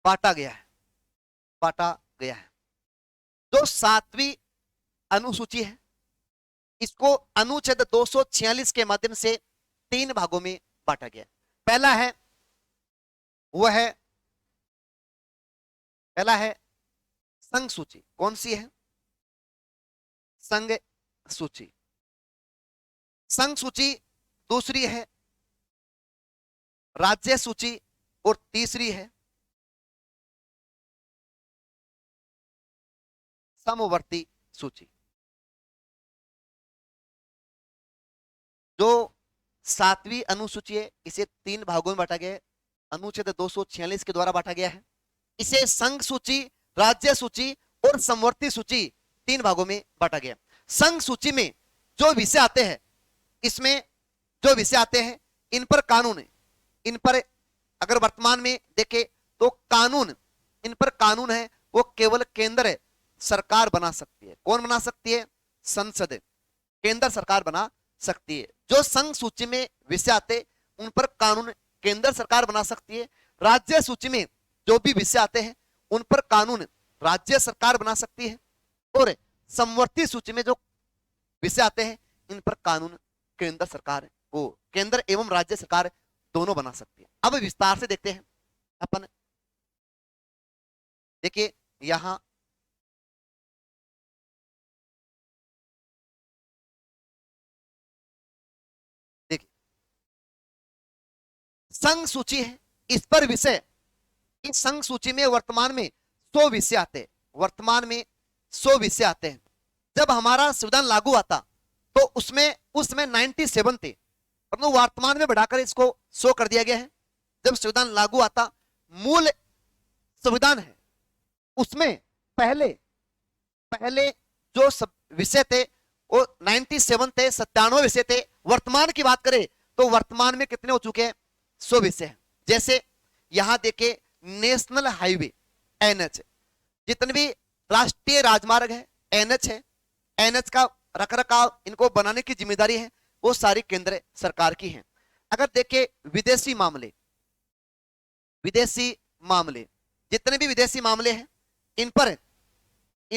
बांटा गया है। जो सातवीं अनुसूची है, इसको अनुच्छेद 246 के माध्यम से तीन भागों में बांटा गया। पहला है संघ सूची। कौन सी है, संघ सूची। संघ सूची दूसरी है राज्य सूची, और तीसरी है समवर्ती सूची। जो सातवीं अनुसूची है, इसे तीन भागों में बांटा गया है, अनुच्छेद 246 के द्वारा बांटा गया है। इसे संघ सूची, राज्य सूची और समवर्ती सूची तीन भागों में बांटा गया। संघ सूची में जो विषय आते हैं, इसमें जो विषय आते हैं, इन पर कानून है, इन पर अगर वर्तमान में देखें तो कानून, इन पर कानून है, वो केवल केंद्र सरकार बना सकती है। कौन बना सकती है, संसद, केंद्र सरकार बना सकती है। जो संघ सूची में विषय आते, उन पर कानून केंद्र सरकार बना सकती है। राज्य सूची में जो भी विषय आते हैं, उन पर कानून राज्य सरकार बना सकती है। और समवर्ती सूची में जो विषय आते हैं, इन पर कानून केंद्र सरकार, वो केंद्र एवं राज्य सरकार दोनों बना सकती है। अब विस्तार से देखते हैं अपन। देखिए यहां देखिए संघ सूची है, इस पर विषय, इस संघ सूची में वर्तमान में 100 विषय आते हैं, वर्तमान में 100 विषय आते हैं। जब हमारा संविधान लागू आता तो उसमें 97 थे, परंतु वर्तमान में बढ़ाकर इसको 100 कर दिया गया है। जब संविधान लागू आता, मूल संविधान है, उसमें पहले जो विषय थे वो 97 थे, 97 विषय थे। वर्तमान की बात करें तो वर्तमान में कितने हो चुके हैं, 100 विषय हैं। जैसे यहां देखे नेशनल हाईवे, एनएच, जितने भी राष्ट्रीय राजमार्ग है, एनएच है, एनएच का रखरखाव, इनको बनाने की जिम्मेदारी है, वो सारी केंद्र सरकार की है। अगर देखे विदेशी मामले, जितने भी विदेशी मामले हैं, इन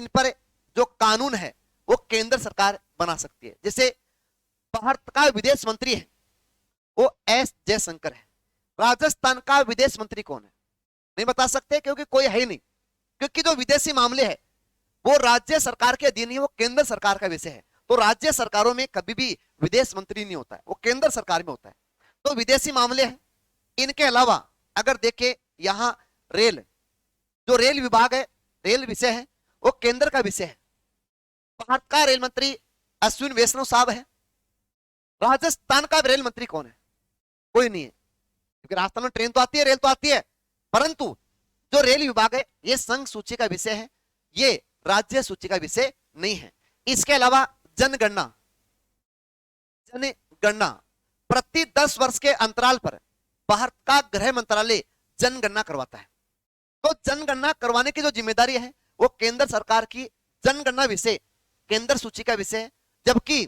पर जो कानून है वो केंद्र सरकार बना सकती है। जैसे भारत का विदेश मंत्री है वो एस जयशंकर है। राजस्थान का विदेश मंत्री कौन है, नहीं बता सकते, क्योंकि कोई है ही नहीं, क्योंकि जो विदेशी मामले है वो राज्य सरकार के अधीन ही, वो केंद्र सरकार का विषय है। तो राज्य सरकारों में कभी भी विदेश मंत्री नहीं होता है, वो केंद्र सरकार में होता है। तो विदेशी मामले हैं। इनके अलावा अगर देखे यहां रेल, जो रेल विभाग है, रेल विषय है, वो केंद्र का विषय है। भारत का रेल मंत्री अश्विन वैष्णव साहब है। राजस्थान का रेल मंत्री कौन है, कोई नहीं है, क्योंकि राजस्थान में ट्रेन तो आती है, रेल तो आती है, परंतु जो रेल विभाग है ये संघ सूची का विषय है, ये राज्य सूची का विषय नहीं है। इसके अलावा जनगणना, जनगणना प्रति 10 वर्ष के अंतराल पर भारत का गृह मंत्रालय जनगणना करवाता है। तो जनगणना करवाने की जो जिम्मेदारी है वो केंद्र सरकार की जनगणना विषय केंद्र सूची का विषय है, जबकि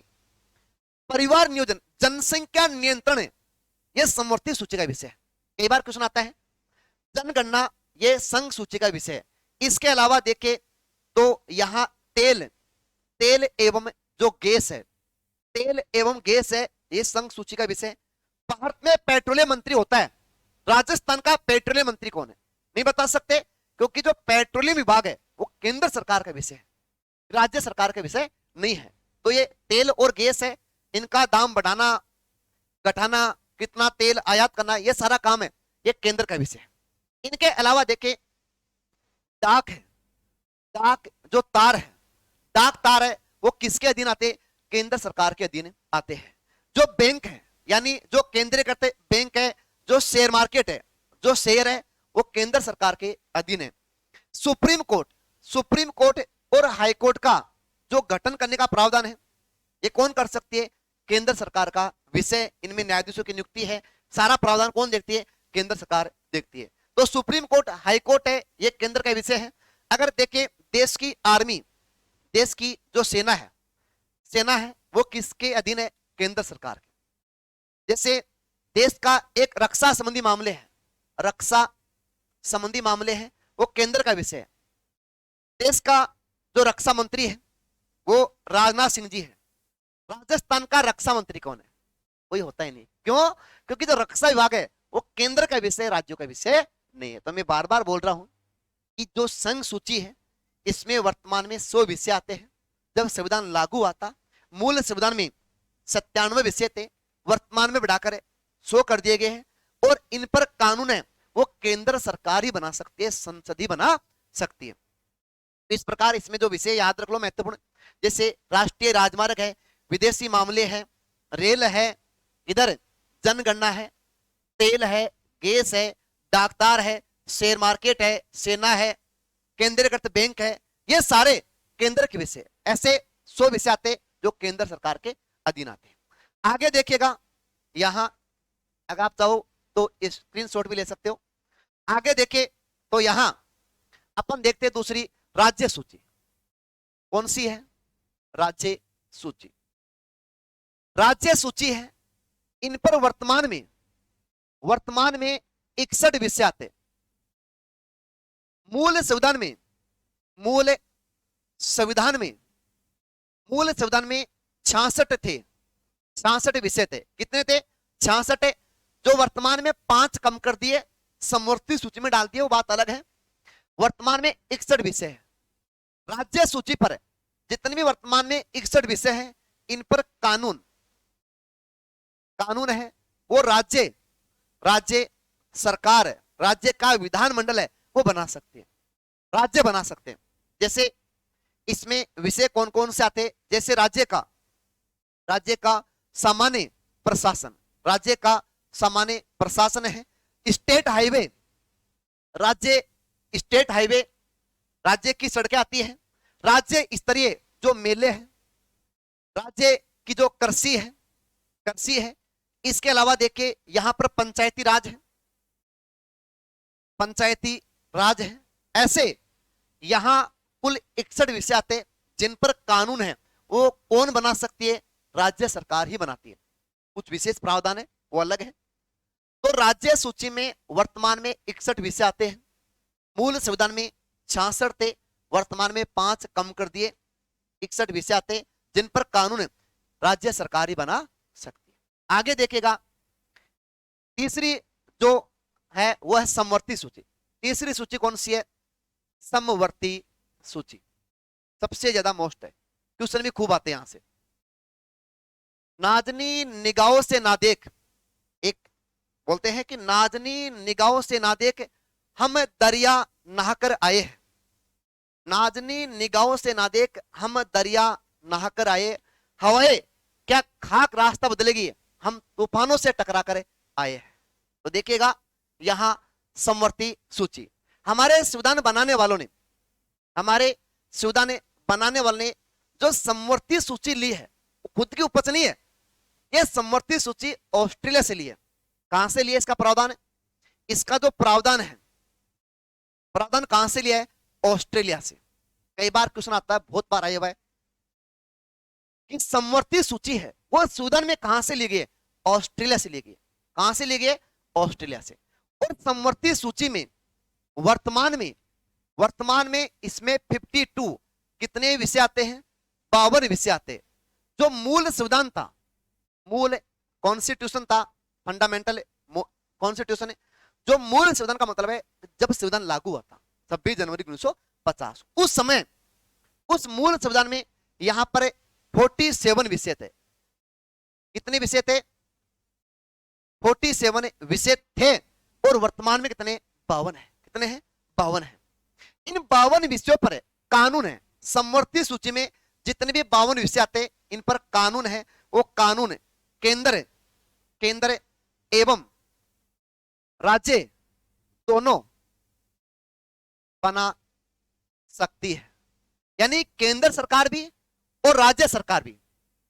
परिवार नियोजन जनसंख्या नियंत्रण यह समवर्ती सूची का विषय है। कई बार क्वेश्चन आता है, जनगणना ये संघ सूची का विषय है। इसके अलावा देखें तो यहां तेल, तेल एवं जो गैस है, तेल एवं गैस है, ये संघ सूची का विषय है। भारत में पेट्रोलियम मंत्री होता है, राजस्थान का पेट्रोलियम मंत्री कौन है? नहीं बता सकते, क्योंकि जो पेट्रोलियम विभाग है वो केंद्र सरकार का विषय है, राज्य सरकार का विषय नहीं है। तो ये तेल और गैस है, इनका दाम बढ़ाना घटाना, कितना तेल आयात करना, ये सारा काम है, ये केंद्र का विषय है। इनके अलावा देखें डाक है, डाक जो तार है, डाक तार है, वो किसके अधीन आते? केंद्र सरकार के अधीन आते हैं। जो बैंक है, यानी जो केंद्रीय करते बैंक है, जो शेयर मार्केट है, जो शेयर है, वो केंद्र सरकार के अधीन है। सुप्रीम कोर्ट, सुप्रीम कोर्ट और हाई कोर्ट का जो गठन करने का प्रावधान है, ये कौन कर सकती है? केंद्र सरकार का विषय। इनमें न्यायाधीशों की नियुक्ति है, सारा प्रावधान कौन देखती है? केंद्र सरकार देखती है। तो सुप्रीम कोर्ट, हाई कोर्ट है, ये केंद्र का विषय है। अगर देखें देश की आर्मी, देश की जो सेना है, सेना है वो किसके अधीन है? केंद्र सरकार के। जैसे देश का एक रक्षा संबंधी मामले है, रक्षा संबंधी मामले हैं, वो केंद्र का विषय है। देश का जो रक्षा मंत्री है वो राजनाथ सिंह जी है। राजस्थान का रक्षा मंत्री कौन है? कोई होता ही नहीं। क्यों? क्योंकि जो रक्षा विभाग है वो केंद्र का विषय, राज्यों का विषय नहीं है। तो मैं बार बार बोल रहा हूं कि जो संघ सूची है इसमें वर्तमान में 100 विषय आते हैं। जब संविधान लागू आता, मूल संविधान में 97 विषय थे, वर्तमान में बढ़ाकर 100 कर दिए गए हैं। और इन पर कानून है वो केंद्र सरकार ही बना सकती है, संसद ही बना सकती है। इस प्रकार इसमें जो विषय याद रख लो महत्वपूर्ण, जैसे राष्ट्रीय राजमार्ग है, विदेशी मामले हैं, रेल है, इधर जनगणना है, तेल है, गैस है, डाकतार है, शेयर मार्केट है, सेना है, केंद्रीकृत बैंक है, ये सारे केंद्र के विषय। ऐसे 100 विषय आते जो केंद्र सरकार के अधीन आते हैं। आगे देखिएगा, यहां अगर आप चाहो तो स्क्रीनशॉट भी ले सकते हो। आगे देखें तो यहां अपन देखते हैं दूसरी राज्य सूची। कौन सी है? राज्य सूची। राज्य सूची है, इन पर वर्तमान में 61 विषय आते। मूल संविधान में, मूल संविधान में 66 थे, 66 विषय थे। कितने थे? 66। जो वर्तमान में 5 कम कर दिए, समवर्ती सूची में डाल दिए, वो बात अलग है। वर्तमान में 61 विषय है। राज्य सूची पर जितने भी वर्तमान में 61 विषय हैं, इन पर कानून है वो राज्य सरकार है, राज्य का विधानमंडल है वो बना सकते हैं, राज्य बना सकते हैं। जैसे इसमें विषय कौन कौन से आते हैं? जैसे राज्य का सामान्य प्रशासन, राज्य का सामान्य प्रशासन है। स्टेट हाईवे, स्टेट हाईवे, राज्य की सड़कें आती हैं। राज्य स्तरीय जो मेले हैं, राज्य की जो कृषि है। इसके अलावा देखिए यहां पर पंचायती राज है। ऐसे यहां कुल 61 विषय आते जिन पर कानून है वो कौन बना सकती है? राज्य सरकार ही बनाती है। कुछ विशेष प्रावधान है वो अलग है। तो राज्य सूची में वर्तमान में 61 विषय आते हैं। मूल संविधान में 66 थे, वर्तमान में 5 कम कर दिए, 61 विषय आते जिन पर कानून राज्य सरकार ही बना सकती है। आगे देखेगा, तीसरी जो है वो है समवर्ती सूची। तीसरी सूची कौन सी है? समवर्ती सूची सबसे ज्यादा मोस्ट है, क्वेश्चन भी खूब आते हैं यहां से। नाजनी निगाहों से ना देख, एक बोलते हैं कि नाजनी निगाहों से ना देख हम दरिया नहाकर आए हैं। नाजनी निगाहों से ना देख हम दरिया नहाकर आए, हवाएं क्या खाक रास्ता बदलेगी, हम तूफानों से टकरा कर आए हैं। तो तो देखिएगा यहां समवर्ती सूची, हमारे संविधान बनाने वालों ने, हमारे संविधान बनाने वालों ने जो समवर्ती सूची ली है खुद की उपज नहीं है, यह समवर्ती सूची ऑस्ट्रेलिया से ली है। कहां से लिया इसका प्रावधान है, इसका जो प्रावधान है, प्रावधान कहां से लिया है, ऑस्ट्रेलिया से। कई बार क्वेश्चन आता है, बहुत बार आया हुआ है कि समवर्ती सूची है वो संविधान में कहां से ली गई है, ऑस्ट्रेलिया से ली गई है। कहां से ली गई है, ऑस्ट्रेलिया से। और समवर्ती सूची में वर्तमान में इसमें 52 कितने विषय आते हैं, 52 विषय आते हैं। जो मूल संविधान था, मूल कॉन्स्टिट्यूशन था, फंडामेंटल कॉन्स्टिट्यूशन है, जो मूल संविधान का मतलब है जब संविधान लागू हुआ था 26 जनवरी 1950, उस समय उस मूल संविधान में यहां पर 47 विषय थे। कितने विषय थे, 47 विषय थे। और वर्तमान में कितने, 52 है। कितने हैं, 52 है। इन 52 विषयों पर कानून है। समवर्ती सूची में जितने भी 52 विषय आते हैं इन पर कानून है। वो कानून केंद्र एवं राज्य दोनों बना सकती है। यानी केंद्र सरकार भी और राज्य सरकार भी,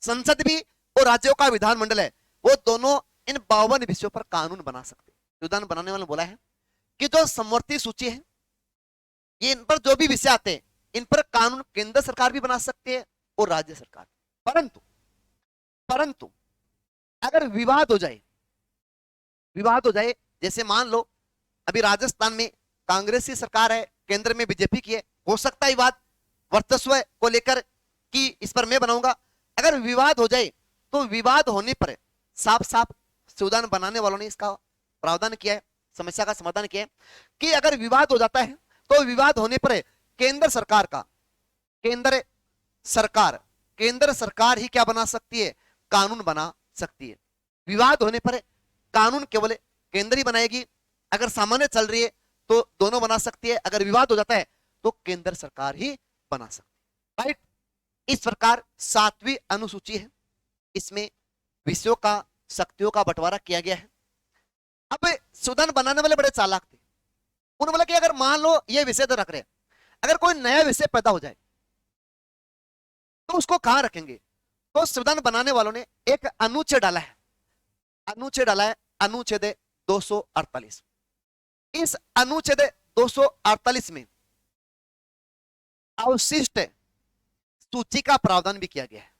संसद भी और राज्यों का विधानमंडल है, वो दोनों इन 52 विषयों पर कानून बना सकते हैं। संविधान बनाने वाले ने बोला है कि जो समवर्ती सूची है ये इन पर जो भी विषय आते हैं इन पर कानून केंद्र सरकार भी बना सकती है और राज्य सरकार। परंतु अगर विवाद हो जाए, जैसे मान लो अभी राजस्थान में कांग्रेस की सरकार है, केंद्र में बीजेपी की है, हो सकता है विवाद वर्चस्व को लेकर कि इस पर मैं बनाऊंगा। अगर विवाद हो जाए तो विवाद होने पर साफ साफ संविधान बनाने वालों ने इसका प्रावधान किया है, समस्या का समाधान किया है कि अगर विवाद हो जाता है तो विवाद होने पर केंद्र सरकार ही क्या बना सकती है, कानून बना सकती है। विवाद होने पर कानून केवल केंद्र ही बनाएगी, अगर सामान्य चल रही है तो दोनों बना सकती है, अगर विवाद हो जाता है तो केंद्र सरकार ही बना सकती है। राइट, इस प्रकार 7वीं अनुसूची है, इसमें विषयों का, शक्तियों का बंटवारा किया गया है। अब संविधान बनाने वाले बड़े चालाक थे, उन्होंने बोला कि अगर मान लो ये विषय तो रख रहे हैं, अगर कोई नया विषय पैदा हो जाए तो उसको कहां रखेंगे। तो संविधान बनाने वालों ने एक अनुच्छेद डाला है, अनुच्छेद 248। इस अनुच्छेद 248 में अवशिष्ट सूची का प्रावधान भी किया गया है।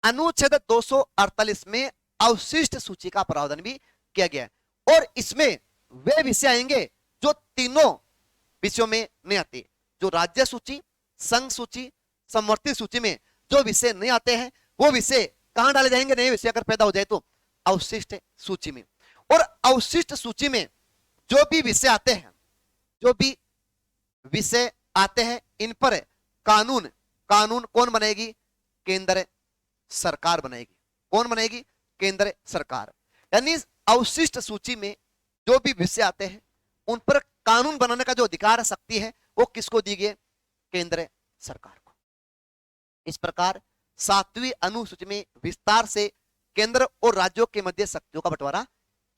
अनुच्छेद 248 में अवशिष्ट सूची का प्रावधान भी किया गया है और इसमें वे विषय आएंगे जो तीनों विषयों में नहीं आते। जो राज्य सूची, संघ सूची, समवर्ती सूची में जो विषय नहीं आते हैं वो विषय कहां डाले जाएंगे, नए विषय अगर पैदा हो जाए तो अवशिष्ट सूची में। और अवशिष्ट सूची में जो भी विषय आते हैं इन पर कानून कौन बनेगी, केंद्र सरकार बनेगी। कौन बनेगी, केंद्र सरकार। यानी अवशिष्ट सूची में जो भी विषय आते हैं उन पर कानून बनाने का जो अधिकार शक्ति है वो किसको दी गई, केंद्र सरकार को। इस प्रकार 7वीं अनुसूची में विस्तार से केंद्र और राज्यों के मध्य शक्तियों का बंटवारा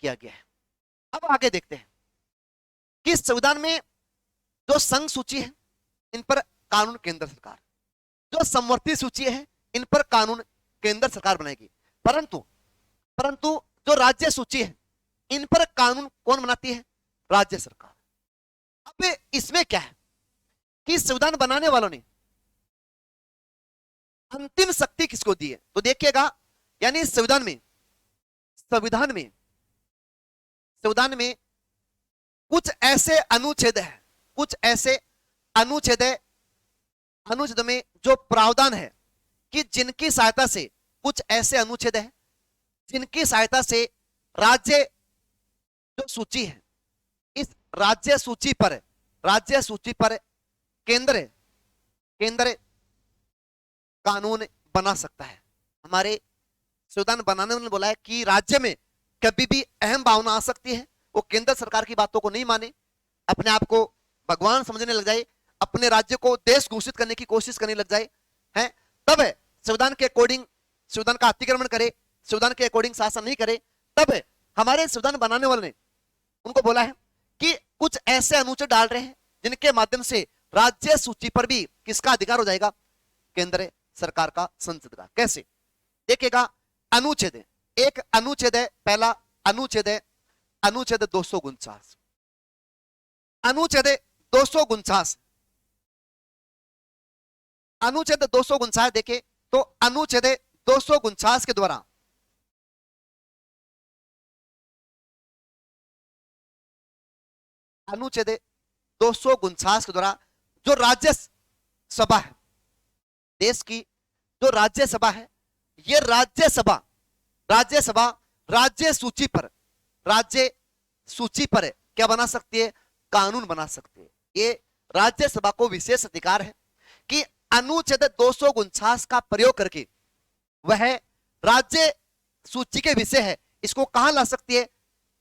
किया गया है। अब आगे देखते हैं कि संविधान में जो संघ सूची है इन पर कानून केंद्र सरकार, जो समवर्ती सूची है इन पर कानून केंद्र सरकार बनाएगी। परंतु जो राज्य सूची है इन पर कानून कौन बनाती है, राज्य सरकार। अब इसमें क्या है कि संविधान बनाने वालों ने अंतिम शक्ति किसको दी है, तो देखिएगा यानी संविधान में कुछ ऐसे अनुच्छेद में जो प्रावधान है कि जिनकी सहायता से, कुछ ऐसे अनुच्छेद है जिनकी सहायता से राज्य जो सूची है, इस राज्य सूची पर केंद्र कानून बना सकता है। हमारे संविधान बनाने वालों ने बोला है कि राज्य में कभी भी अहम भावना आ सकती है, वो केंद्र सरकार की बातों को नहीं माने, अपने आप को भगवान समझने लग जाए, अपने राज्य को देश घोषित करने की कोशिश करने लग जाए, हैं, तब संविधान के अकॉर्डिंग संविधान का अतिक्रमण करे, संविधान के अकॉर्डिंग शासन नहीं करे, तब हमारे संविधान बनाने वाले ने उनको बोला है कि कुछ ऐसे अनुच्छेद डाल रहे हैं जिनके माध्यम से राज्य सूची पर भी किसका अधिकार हो जाएगा, केंद्र सरकार का, संसद का। कैसे देखिएगा, अनुच्छेद है, एक अनुच्छेद है, पहला अनुच्छेद है अनुच्छेद 249, अनुच्छेद 249, अनुच्छेद 249 देखे तो अनुच्छेद 249 के द्वारा अनुच्छेद 249 के द्वारा जो राज्यसभा है, देश की जो राज्यसभा है, ये राज्यसभा राज्य सूची पर क्या बना सकती है, कानून बना सकती है। ये राज्यसभा को विशेष अधिकार है कि अनुच्छेद 249 का प्रयोग करके वह राज्य सूची के विषय है, इसको कहां ला सकती है,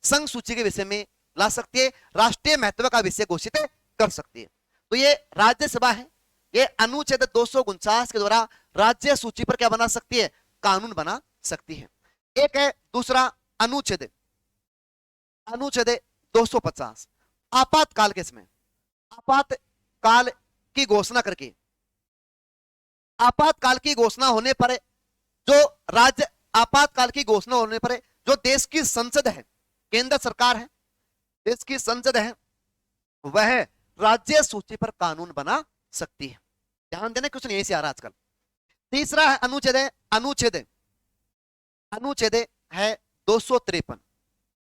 संघ सूची के विषय में ला सकती है, राष्ट्रीय महत्व का विषय घोषित कर सकती है। तो ये राज्यसभा है, ये अनुच्छेद 249 के द्वारा राज्य सूची पर क्या बना सकती है, कानून बना सकती है। एक है दूसरा अनुच्छेद 250, आपातकाल के समय आपातकाल की घोषणा करके, आपातकाल की घोषणा होने पर जो राज्य आपातकाल की घोषणा होने पर जो देश की संसद है, केंद्र सरकार है, देश की संसद है, वह राज्य सूची पर कानून बना सकती है। ध्यान देना, क्वेश्चन यहीं से आ रहा है आजकल। तीसरा है अनुच्छेद है 253,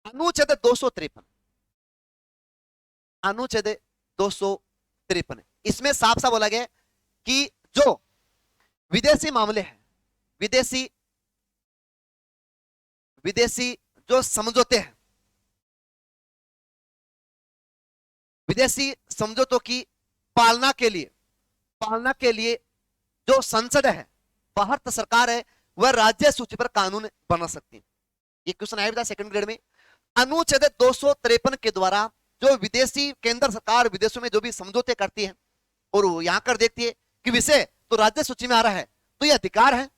अनुच्छेद 253, इसमें साफ साफ बोला गया कि जो विदेशी मामले हैं, विदेशी जो समझौते हैं, विदेशी समझौतों की पालना के लिए जो संसद है, भारत सरकार है, वह राज्य सूची पर कानून बना सकती है। ये क्वेश्चन आया था सेकंड ग्रेड में। अनुच्छेद 253 के द्वारा जो विदेशी केंद्र सरकार विदेशों में जो भी समझौते करती है और वो यहां कर देखती है कि विषय तो राज्य सूची में आ रहा है, तो ये अधिकार है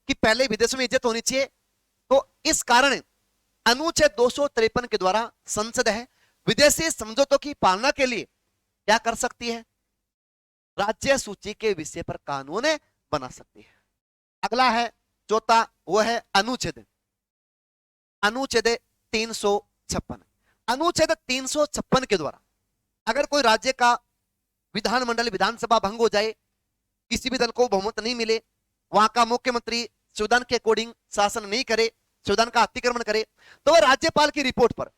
कि पहले विदेशों में इज्जत होनी चाहिए। तो इस कारण अनुच्छेद 253 के द्वारा संसद है विदेशी समझौतों की पालना के लिए क्या कर सकती है, राज्य सूची के विषय पर कानून बना सकती है। अगला है चौथा, वो है अनुच्छेद 356। अनुच्छेद 356 के द्वारा अगर कोई राज्य का विधानमंडल विधानसभा भंग हो जाए, किसी भी दल को बहुमत नहीं मिले, वहां का मुख्यमंत्री संविधान के अकॉर्डिंग शासन नहीं करे, संविधान का अतिक्रमण करे, तो वह राज्यपाल की रिपोर्ट पर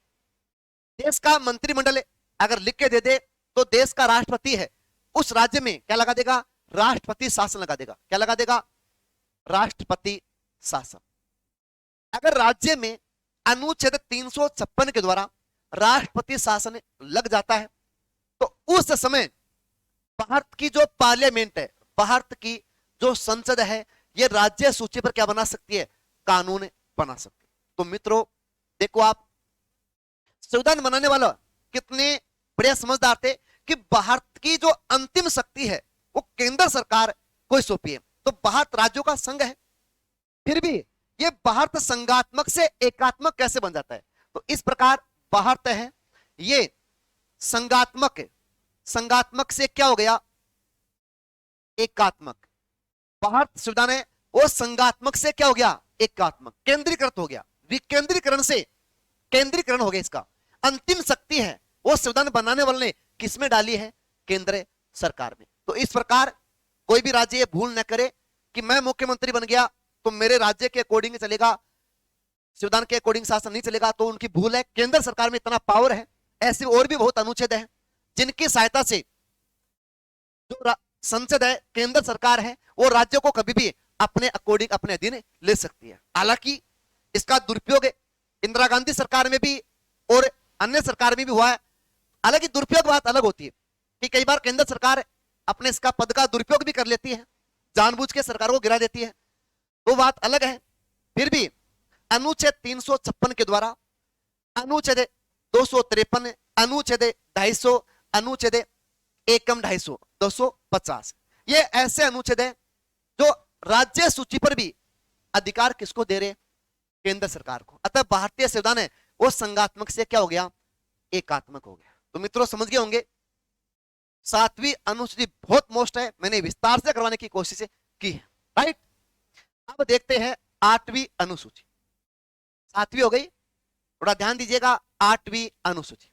देश का मंत्रिमंडल अगर लिख के दे दे तो देश का राष्ट्रपति है उस राज्य में क्या लगा देगा, राष्ट्रपति शासन लगा देगा। क्या लगा देगा, राष्ट्रपति शासन। अगर राज्य में अनुच्छेद 356 के द्वारा राष्ट्रपति शासन लग जाता है तो उस समय भारत की जो पार्लियामेंट है, भारत की जो संसद है, ये राज्य सूची पर क्या बना सकती है, कानून बना सकती है। तो मित्रों देखो, आप संविधान बनाने वाला कितने बड़े समझदार थे कि भारत की जो अंतिम शक्ति है वो केंद्र सरकार को सौंपी है। तो भारत राज्यों का संघ है, फिर भी ये भारत संघात्मक से एकात्मक कैसे बन जाता है। तो इस प्रकार भारत है ये संघात्मक है, संघात्मक से क्या हो गया, एकात्मक। भारत संविधान है वो संघात्मक से क्या हो गया, एकात्मक, केंद्रीकृत हो गया। विकेंद्रीकरण से केंद्रीकरण हो गया। इसका अंतिम शक्ति है वो संविधान बनाने वाले ने किसमें डाली है, केंद्र सरकार में। तो इस प्रकार कोई भी राज्य ये भूल न करे कि मैं मुख्यमंत्री बन गया तो मेरे राज्य के अकॉर्डिंग चलेगा, संविधान के अकॉर्डिंग शासन नहीं चलेगा, तो उनकी भूल है। केंद्र सरकार में इतना पावर है। ऐसे और भी बहुत अनुच्छेद है जिनकी सहायता से जो संसद है, केंद्र सरकार है, वो राज्यों को कभी भी अपने अकॉर्डिंग अपने अधीन ले सकती है। हालांकि इसका दुरुपयोग इंदिरा गांधी सरकार में भी और अन्य सरकार में भी हुआ है। हालांकि दुरुपयोग बात अलग होती है कि कई बार केंद्र सरकार अपने इसका पद का दुरुपयोग भी कर लेती है, जानबूझ के सरकार को गिरा देती है, वो बात अलग है। फिर भी अनुच्छेद 356 के द्वारा अनुच्छेद 253, अनुच्छेद 250, अनुच्छेद 250, 250, ये ऐसे अनुच्छेद है जो राज्य सूची पर भी अधिकार किसको दे रहे, केंद्र सरकार को। अतः भारतीय संविधान है वो संघात्मक से क्या हो गया, एकात्मक हो गया। तो मित्रों समझ गए होंगे, 7वीं अनुसूची बहुत मोस्ट है, मैंने विस्तार से करवाने की कोशिश की है, राइट। अब देखते हैं 8वीं अनुसूची। 7वीं हो गई, थोड़ा ध्यान दीजिएगा। 8वीं अनुसूची,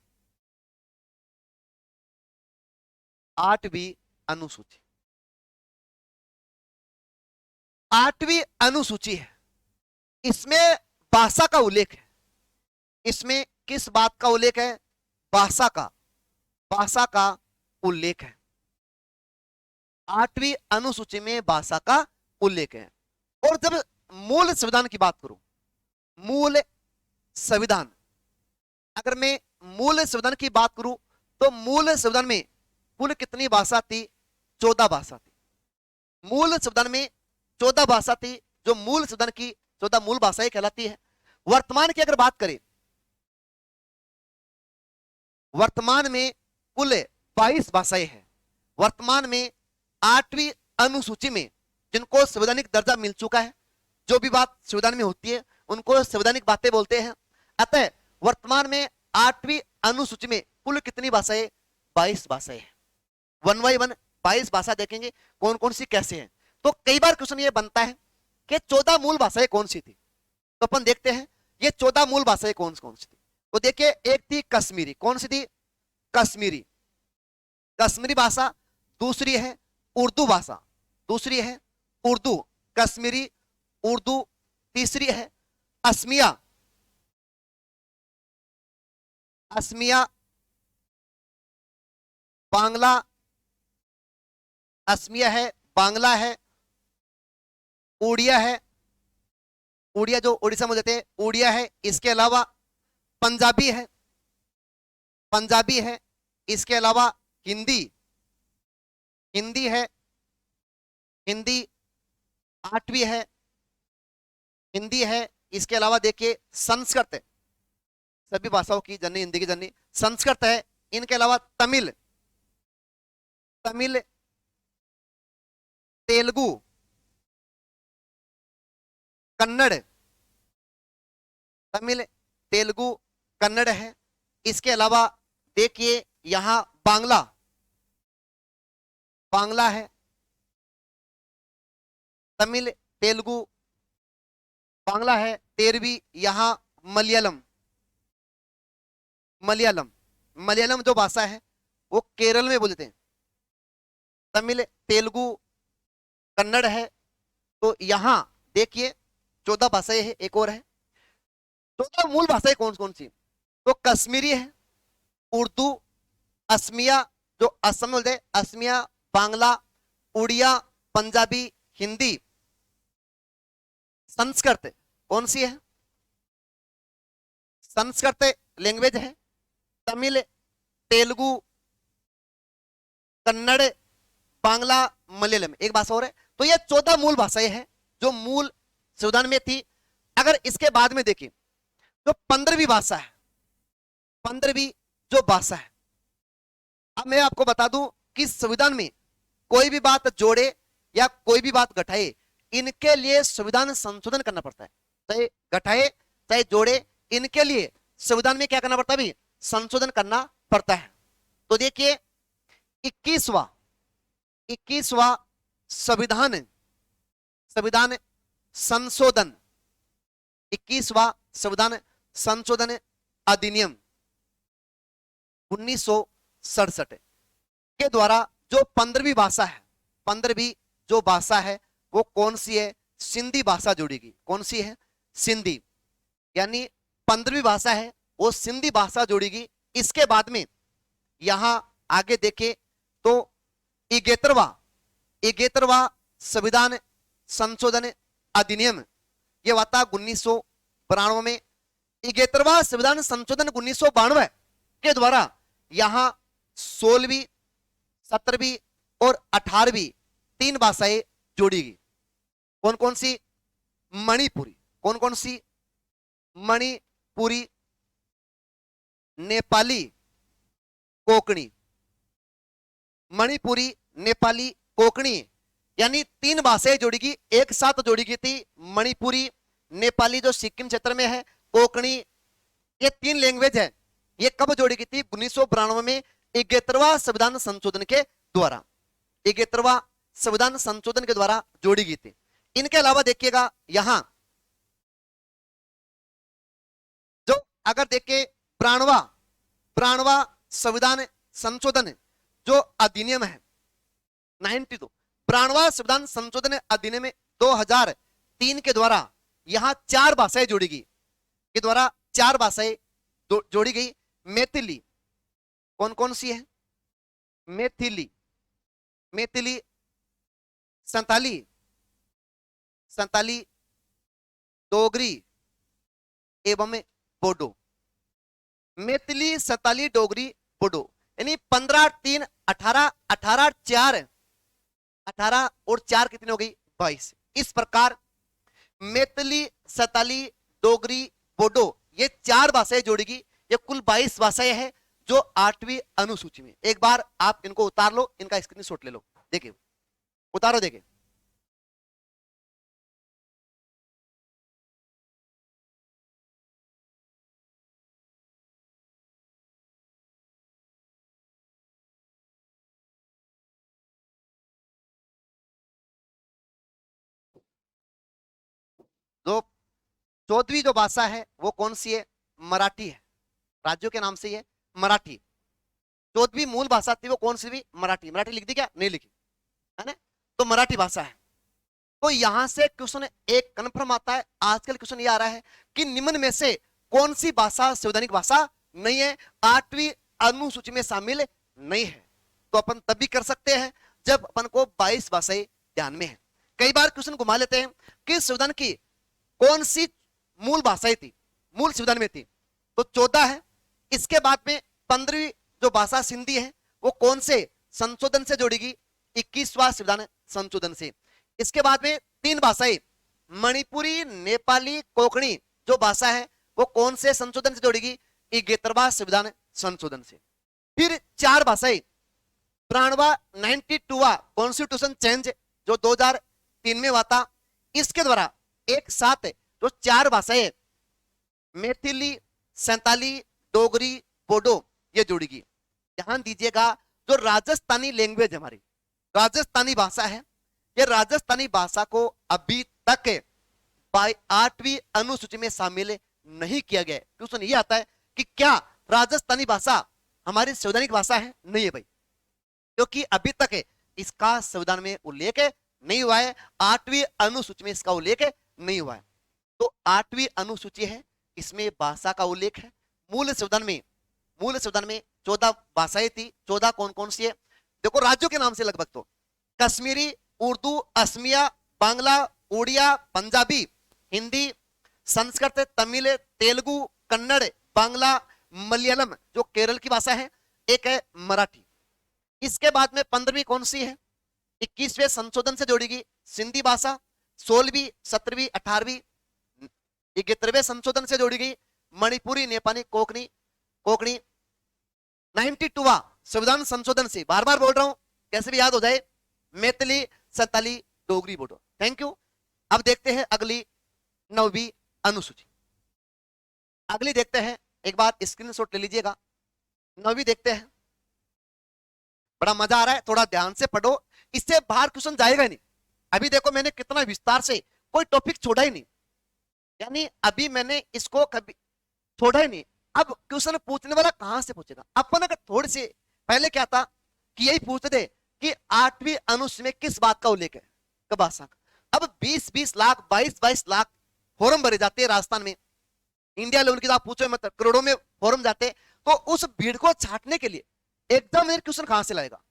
8वीं अनुसूची, 8वीं अनुसूची है, इसमें भाषा का उल्लेख है। इसमें किस बात का उल्लेख है? भाषा का, भाषा का उल्लेख है। 8वीं अनुसूची में भाषा का उल्लेख है। और जब मूल संविधान की बात करूं, मूल संविधान, अगर मैं मूल संविधान की बात करूं तो मूल संविधान में कुल कितनी भाषा थी? 14 भाषा थी। मूल संविधान में 14 भाषा थी, जो मूल संविधान की 14 मूल भाषाएं कहलाती है। वर्तमान की अगर बात करें, वर्तमान में कुल 22 भाषाएं हैं। वर्तमान में 8वीं अनुसूची में जिनको संवैधानिक दर्जा मिल चुका है, जो भी बात संविधान में होती है उनको संवैधानिक बातें बोलते हैं। अतः वर्तमान में 8वीं अनुसूची में कुल कितनी भाषाएं? 22 भाषाएं हैं। 1 बाई 1 22 भाषा देखेंगे कौन कौन सी कैसे हैं। तो कई बार क्वेश्चन ये बनता है कि 14 मूल भाषाएं कौन सी थी, तो अपन देखते हैं ये 14 मूल भाषाएं कौन कौन सी थी। तो देखिए, एक थी कश्मीरी। कौन सी थी? कश्मीरी, कश्मीरी भाषा। दूसरी है उर्दू भाषा, दूसरी है उर्दू, कश्मीरी, उर्दू। तीसरी है असमिया, असमिया, बांग्ला, असमिया है, बांग्ला है, उड़िया है, उड़िया जो उड़ीसा में देते हैं, उड़िया है। इसके अलावा पंजाबी है, पंजाबी है। इसके अलावा हिंदी, हिंदी है, हिंदी 8वीं है, हिंदी है। इसके अलावा देखिए संस्कृत है, सभी भाषाओं की जननी, हिंदी की जननी संस्कृत है। इनके अलावा तमिल, तमिल, तेलुगु, कन्नड़, तमिल, तेलुगु, कन्नड़ है। इसके अलावा देखिए यहां बांग्ला, बांग्ला है, तमिल, तेलुगु, बांग्ला है। 13वीं यहां मलयालम, मलयालम, मलयालम जो भाषा है वो केरल में बोलते हैं। तमिल, तेलुगु, कन्नड़ है। तो यहां देखिए 14 भाषाएं है। एक और है, 14 मूल भाषाएं कौन कौन सी? तो कश्मीरी है, उर्दू, असमिया जो असम में बोलते हैं, असमिया, बांग्ला, उड़िया, पंजाबी, हिंदी। संस्कृत कौन सी है? संस्कृत लैंग्वेज है। तमिल, तेलुगु, कन्नड़, बांग्ला, मलयालम, एक भाषा और है। तो ये 14 मूल भाषाएं हैं जो मूल संविधान में थी। अगर इसके बाद में देखिए जो 15वीं भाषा है, 15वीं जो भाषा है, अब मैं आपको बता दूं कि संविधान में कोई भी बात जोड़े या कोई भी बात घटाए, इनके लिए संविधान संशोधन करना पड़ता है। चाहे घटाए चाहे जोड़े, इनके लिए संविधान में क्या करना पड़ता है? भी संशोधन करना पड़ता है। तो देखिए 21वां संविधान, संविधान संशोधन, 21वां संविधान संशोधन अधिनियम 1967 के द्वारा जो 15वीं भाषा है, 15वीं जो भाषा है वो कौन सी है? सिंधी भाषा जुड़ेगी। कौन सी है? सिंधी। यानी 15वीं भाषा है वो सिंधी भाषा जुड़ेगी। इसके बाद में यहां आगे देखें तो 71वां संविधान संशोधन अधिनियम ये आता 1992 में। 71वां संविधान संशोधन 1992 के द्वारा यहां 16वीं, 17वीं और 18वीं 3 भाषाएं जोड़ेगी। कौन कौन सी? मणिपुरी। कौन कौन सी? मणिपुरी, नेपाली, कोंकणी। मणिपुरी, नेपाली, कोंकणी यानी 3 भाषाएं जोड़ेगी, एक साथ जोड़ेगी थी। मणिपुरी, नेपाली जो सिक्किम क्षेत्र में है, कोंकणी, ये 3 लैंग्वेज है ये कब जोड़ी गई थी? 1992 में 71वां संविधान संशोधन के द्वारा, 71वां संविधान संशोधन के द्वारा जोड़ी गई थी। इनके अलावा देखिएगा यहां जो अगर देखिए 92वां संविधान संशोधन जो अधिनियम है 92, 92वां संविधान संशोधन अधिनियम 2003 के द्वारा यहां 4 भाषाएं जोड़ी गई, के द्वारा 4 भाषाएं जोड़ी गई। मैथिली कौन कौन सी है? मैथिली, मैथिली, संताली, संताली, डोगरी एवं बोडो। मैथिली, संताली, डोगरी, बोडो, यानी 15, 3, 18, 18, 4, 18 और 4 कितनी हो गई? 22। इस प्रकार मैथिली, संताली, डोगरी, बोडो ये 4 भाषाएं जोड़ेगी। ये कुल 22 भाषाएं हैं जो 8वीं अनुसूची में। एक बार आप इनको उतार लो, इनका स्क्रीनशॉट ले लो, देखिए उतारो, देखिए जो 14वीं जो भाषा है वो कौन सी है? मराठी है। राज्यों के नाम से ये मराठी। 14वीं मूल भाषा थी वो कौन सी भी? मराठी। मराठी लिख दी क्या? नहीं लिखी है ना, तो मराठी भाषा है। तो यहां से क्वेश्चन एक कन्फर्म आता है। आजकल क्वेश्चन ये आ रहा है कि निम्न में से कौन सी भाषा संवैधानिक भाषा नहीं है, 8वीं अनुसूची में शामिल नहीं है? तो अपन तभी कर सकते हैं जब अपन को 22 भाषाएं ध्यान में है। कई बार क्वेश्चन घुमा लेते हैं कि संविधान की कौन सी मूल भाषाएं थी, मूल संविधान में थी, तो 14 है। इसके बाद में 15वीं जो भाषा सिंधी है वो कौन से संशोधन से जोड़ेगी? 21वां संविधान संशोधन से। इसके बाद में 3 भाषाएं मणिपुरी, नेपाली, कोंकणी जो भाषा है वो कौन से संशोधन से जोड़ेगी? 71वां संविधान संशोधन से। फिर 4 भाषाएं 92वां कॉन्स्टिट्यूशन चेंज जो 2003 में हुआ था, इसके द्वारा एक साथ जो 4 भाषाएं मैथिली, संताली, डोगरी, बोडो ये जोड़ेगी। ध्यान दीजिएगा जो राजस्थानी लैंग्वेज हमारी राजस्थानी भाषा है, ये राजस्थानी भाषा को अभी तक 8वीं अनुसूची में शामिल नहीं किया गया। क्वेश्चन ये आता है कि क्या राजस्थानी भाषा हमारी संवैधानिक भाषा है? नहीं है भाई, क्योंकि अभी तक इसका संविधान में उल्लेख नहीं हुआ है, 8वीं अनुसूची में इसका उल्लेख नहीं हुआ है। तो 8वीं अनुसूची है, इसमें भाषा का उल्लेख है। मूल संविधान में 14 भाषाएं थी। 14 कौन कौन सी है? देखो राज्यों के नाम से लगभग तो कश्मीरी, उर्दू, असमिया, बांग्ला, उड़िया, पंजाबी, हिंदी, संस्कृत, तमिल, तेलुगु, कन्नड़, बांग्ला, मलयालम जो केरल की भाषा है, एक है मराठी। इसके बाद में 15वीं कौन सी है? 21वें संशोधन से जोड़ेगी सिंधी भाषा। 16वीं, 17वीं, 18वीं 71वें संशोधन से जोड़ी गई मणिपुरी, नेपाली, कोंकणी। 92वां संविधान संशोधन से, बार बार बोल रहा हूं कैसे भी याद हो जाए, मैथिली, संताली, डोगरी, बोडो। Thank you. अब देखते हैं अगली 9वीं अनुसूची। अगली देखते हैं, एक बार स्क्रीनशॉट ले लीजिएगा। 9वीं देखते हैं। बड़ा मजा आ रहा है, थोड़ा ध्यान से पढ़ो, इससे बाहर क्वेश्चन जाएगा ही नहीं। अभी देखो मैंने कितना विस्तार से कोई टॉपिक छोड़ा ही नहीं, यानी अभी मैंने इसको कभी छोड़ा ही नहीं। अब क्वेश्चन पूछने वाला कहां से पूछेगा? अपन अगर थोड़ी सी पहले क्या था कि यही पूछते थे कि 8वीं अनुसूची में किस बात का उल्लेख है, भाषा का। अब 20-20 लाख 22-22 लाख फॉर्म भरे जाते हैं राजस्थान में, इंडिया लेवल की आप पूछो मतलब करोड़ों में फॉर्म जाते, तो उस भीड़ को छांटने के लिए एग्जामिनर क्वेश्चन कहां से लाएगा?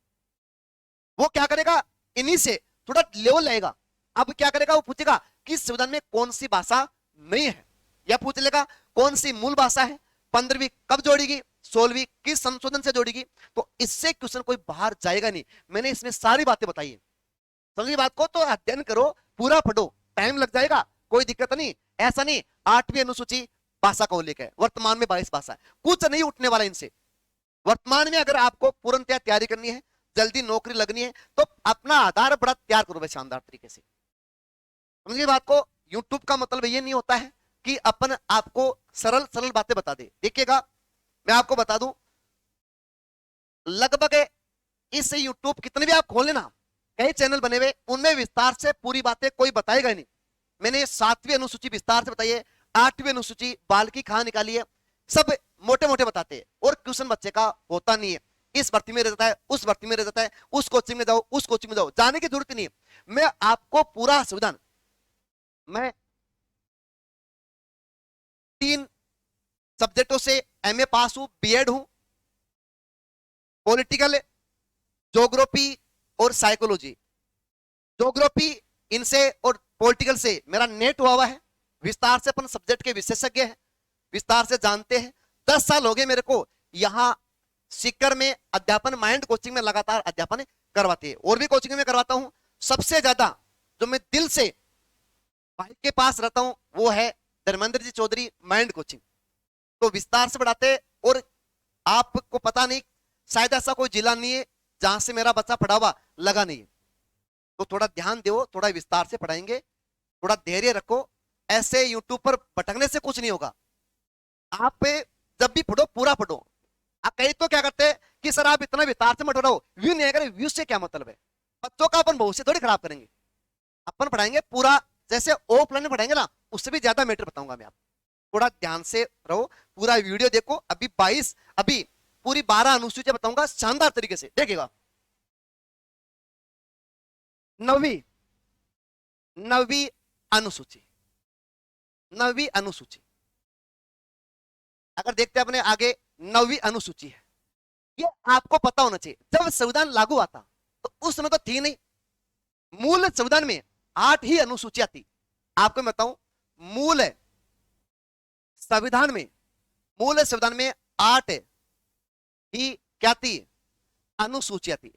वो क्या करेगा? इन्हीं से थोड़ा लेवल लाएगा। अब क्या करेगा? वो पूछेगा कि संविधान में कौन सी भाषा नहीं है, या पूछ लेगा कौन सी मूल भाषा है, 15वीं कब जोड़ेगी, 16वीं किस संशोधन से जोड़ेगी। तो इससे क्वेश्चन कोई बाहर जाएगा नहीं। मैंने इसमें सारी बातें बताई है, समझी बात को? तो अध्ययन करो, पूरा पढ़ो, टाइम लग जाएगा, कोई दिक्कत नहीं। ऐसा नहीं 8वीं अनुसूची भाषा का उल्लेख है, वर्तमान में 22 भाषा है, कुछ नहीं उठने वाला इनसे। वर्तमान में अगर आपको पूर्णतया तैयारी करनी है, जल्दी नौकरी लगनी है, तो अपना आधार बड़ा तैयार करो शानदार तरीके से। समझिए बात को? यूट्यूब का मतलब ये नहीं होता है कि अपन आपको सरल सरल बातें बता दे। देखिएगा मैं आपको बता दूं, लगभग इस यूट्यूब कितने भी आप खोल लेना, कई चैनल बने हुए, उनमें विस्तार से पूरी बातें कोई बताएगा नहीं। मैंने 7वीं अनुसूची विस्तार से बताई है, 8वीं अनुसूची बाल की कहां निकाली है, सब मोटे मोटे बताते हैं, और क्वेश्चन बच्चे का होता नहीं है। इस भर्ती में रह जाता है, उस भर्ती में रह जाता है, उस कोचिंग में जाओ, उस कोचिंग में जाओ, जाने की जरूरत नहीं है। मैं आपको पूरा संविधान, मैं 3 सब्जेक्टों से एमए पास हूं, बीएड हूं, पॉलिटिकल, ज्योग्राफी और साइकोलॉजी। ज्योग्राफी इनसे और पॉलिटिकल से मेरा नेट हुआ है, विस्तार से अपन सब्जेक्ट के विशेषज्ञ हैं, विस्तार से जानते हैं। 10 साल हो गए मेरे को यहां सीकर में अध्यापन, माइंड कोचिंग में लगातार अध्यापन करवाते हैं, और भी कोचिंग में करवाता हूं। सबसे ज्यादा जो मैं दिल से भाई के पास रहता हूं वो है धर्मेंद्र जी चौधरी माइंड कोचिंग। तो विस्तार से पढ़ाते, और आपको पता नहीं, शायद ऐसा कोई जिला नहीं है जहां से मेरा बच्चा पढ़ा हुआ लगा नहीं है। तो थोड़ा ध्यान दो, थोड़ा विस्तार से पढ़ाएंगे, थोड़ा धैर्य रखो। ऐसे यूट्यूब पर भटकने से कुछ नहीं होगा। आप जब भी पढ़ो पूरा पढ़ो। आप कई तो क्या करते हैं कि सर आप इतना विस्तार से मत पढ़ाओ, व्यू नहीं आएगा, व्यू से क्या मतलब है? बच्चों का अपन भविष्य थोड़ी खराब करेंगे, अपन पढ़ाएंगे पूरा, जैसे ऑफलाइन में पढ़ाएंगे ना, उससे भी ज्यादा मैटर बताऊंगा मैं आपको। थोड़ा ध्यान से रहो, पूरा वीडियो देखो। अभी पूरी 12 अनुसूचियां बताऊंगा शानदार तरीके से, देखिएगा। नवी अनुसूची, नवी अनुसूची, अगर देखते हैं अपने आगे, 9वीं अनुसूची है। ये आपको पता होना चाहिए, जब संविधान लागू आता तो उस समय तो थी नहीं। मूल संविधान में 8 ही अनुसूचियां थी। आपको मैं बताऊं, मूल संविधान में, मूल संविधान में 8 ही क्या थी? अनुसूचियां थी।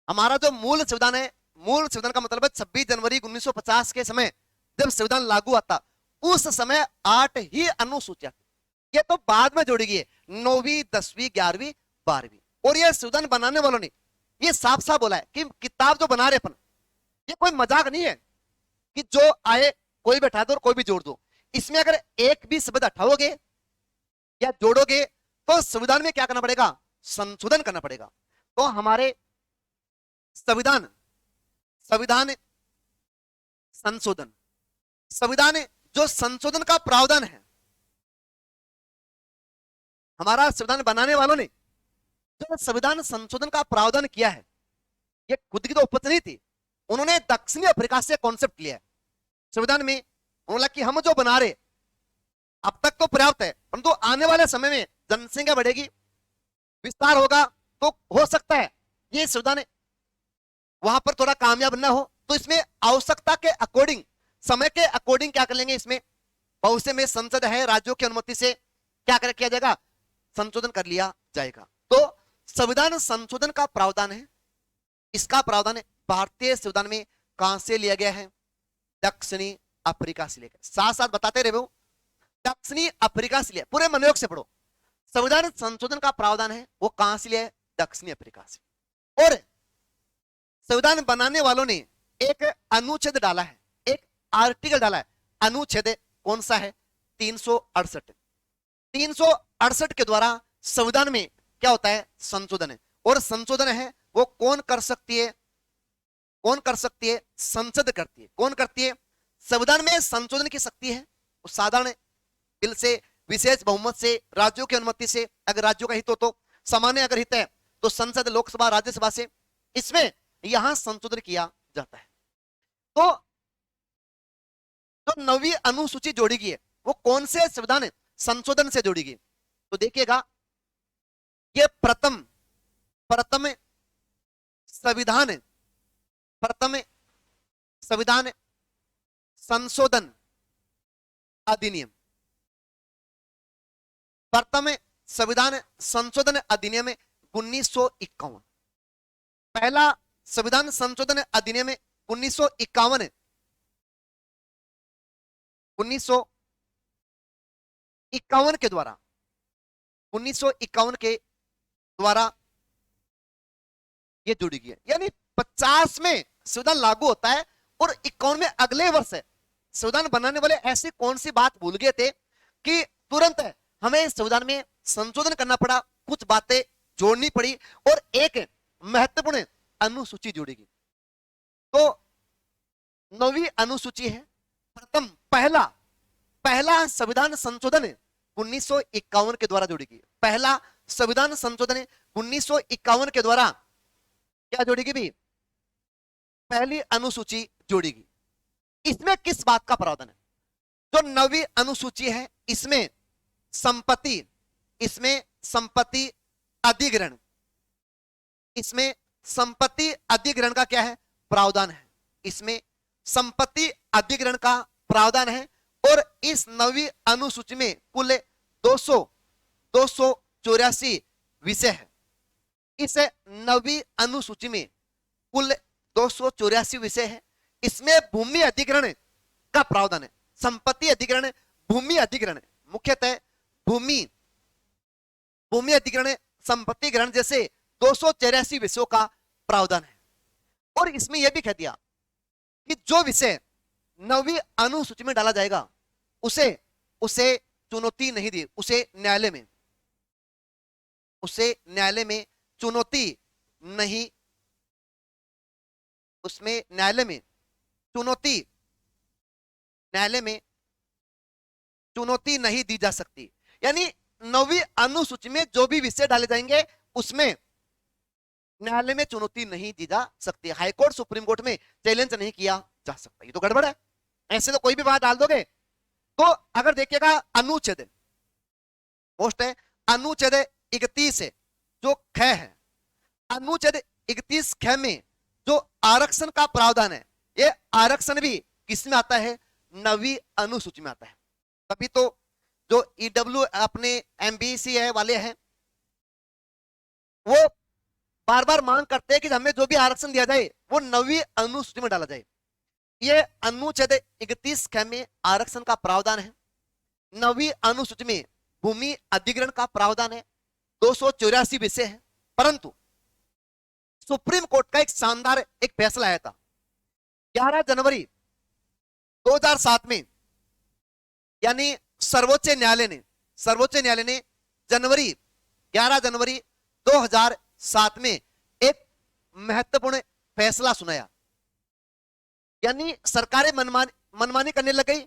हमारा जो मूल संविधान है, मूल संविधान का मतलब है 26 जनवरी 1950 के समय जब संविधान लागू आता, उस समय 8 ही अनुसूचियां थी। ये तो बाद में जोड़ी गई है, 9वीं, 10वीं, 11वीं, 12वीं। और ये संविधान बनाने वालों ने ये साफ साफ बोला है कि किताब जो बना रहे अपन, ये कोई मजाक नहीं है कि जो आए कोई बैठा दो और कोई भी जोड़ दो। इसमें अगर एक भी शब्द हटाओगे या जोड़ोगे तो संविधान में क्या करना पड़ेगा? संशोधन करना पड़ेगा। तो हमारे संविधान संशोधन, संविधान जो संशोधन का प्रावधान है, हमारा संविधान बनाने वालों ने जो संविधान संशोधन का प्रावधान किया है, ये खुद की तो उपज नहीं थी, उन्होंने दक्षिणी अफ्रीका से कॉन्सेप्ट लिया है संविधान में। उन्होंने कि हम जो बना रहे अब तक तो पर्याप्त है, परंतु आने वाले समय में जनसंख्या बढ़ेगी, विस्तार होगा, तो हो सकता है ये संविधान वहां पर थोड़ा कामयाब ना हो, तो इसमें आवश्यकता के अकॉर्डिंग, समय के अकॉर्डिंग क्या कर लेंगे, इसमें भविष्य में संसद है, राज्यों की अनुमति से क्या किया जाएगा? संशोधन कर लिया जाएगा। तो संविधान संशोधन का प्रावधान है, इसका प्रावधान भारतीय संविधान में कहां से लिया गया है? दक्षिणी अफ्रीका से लिया गया। साथ साथ बताते रहे, दक्षिणी अफ्रीका से लिया, पूरे मनोयोग से पढ़ो। संविधान संशोधन का प्रावधान है वो कहां से लिया है? दक्षिणी अफ्रीका से। और संविधान बनाने वालों ने एक अनुच्छेद डाला है, एक आर्टिकल डाला है। अनुच्छेद कौन सा है? 368। 368 के द्वारा संविधान में क्या होता है? संशोधन है। और संशोधन है वो कौन कर सकती है? कौन कर सकती है? संसद करती है। कौन करती है? संविधान में संशोधन की शक्ति है वो साधारण बिल से, विशेष बहुमत से, राज्यों की अनुमति से, अगर राज्यों का हित हो तो, सामान्य अगर हित है तो संसद, लोकसभा, राज्यसभा से, इसमें यहां संशोधन किया जाता है। तो जो 9वीं अनुसूची जोड़ी गई है वो कौन से संविधान संशोधन से जोड़ी गई? तो देखिएगा, ये प्रथम संविधान संशोधन अधिनियम, प्रथम संविधान संशोधन अधिनियम 1951। पहला संविधान संशोधन अधिनियम 1951 के द्वारा 1951 के द्वारा ये जुड़ी गई है। यानी 50 में संविधान लागू होता है और 51 में अगले वर्ष है। संविधान बनाने वाले ऐसी कौन सी बात भूल गए थे कि तुरंत हमें संविधान में संशोधन करना पड़ा, कुछ बातें जोड़नी पड़ी और एक महत्वपूर्ण अनुसूची जोड़ेगी। तो 9वीं अनुसूची है, प्रथम पहला पहला संविधान संशोधन 1951 के द्वारा जोड़ेगी। पहला संविधान संशोधन 1951 के द्वारा क्या जोड़ेगी भी? पहली अनुसूची जोड़ेगी। इसमें किस बात का प्रावधान है? जो 9वीं अनुसूची है इसमें संपत्ति अधिग्रहण, इसमें संपत्ति अधिग्रहण का क्या है? प्रावधान है। इसमें संपत्ति अधिग्रहण का प्रावधान है और इस 9वीं अनुसूची में कुल 284 विषय है। इस 9वीं अनुसूची में कुल 284 विषय है। इसमें भूमि अधिग्रहण का प्रावधान है। संपत्ति अधिग्रहण, भूमि अधिग्रहण, मुख्यतः भूमि अधिग्रहण, संपत्ति ग्रहण जैसे 284 विषयों का प्रावधान है। और इसमें यह भी कह दिया कि जो विषय 9वीं अनुसूची में डाला जाएगा उसे चुनौती नहीं दी, उसे न्यायालय में चुनौती नहीं, उसमें न्यायालय में चुनौती नहीं दी जा सकती। यानी 9वीं अनुसूची में जो भी विषय डाले जाएंगे उसमें न्यायालय में चुनौती नहीं दी जा सकती। हाईकोर्ट, सुप्रीम कोर्ट में चैलेंज नहीं किया जा सकता। ये तो गड़बड़ है, ऐसे तो कोई भी बात डाल दोगे। तो अगर देखिएगा अनुच्छेद पोस्ट है, अनुच्छेद 31 है जो ख है, अनुच्छेद 31 ख में जो आरक्षण का प्रावधान है, ये आरक्षण भी किसमें आता है? 9वीं अनुसूची में आता है। तभी तो जो ईडब्ल्यू अपने एमबीसी है वाले हैं वो बार बार मांग करते हैं कि हमें जो भी आरक्षण दिया जाए वो 9वीं अनुसूची में डाला जाए। ये अनुच्छेद 31 ख में आरक्षण का प्रावधान है। 9वीं अनुसूची में भूमि अधिग्रहण का प्रावधान है। 284 विषय है। परंतु सुप्रीम कोर्ट का एक शानदार एक फैसला आया था 11 जनवरी 2007 में, यानी सर्वोच्च न्यायालय ने 11 जनवरी 2007 में एक महत्वपूर्ण फैसला सुनाया। यानी सरकारें मनमानी करने लग गई,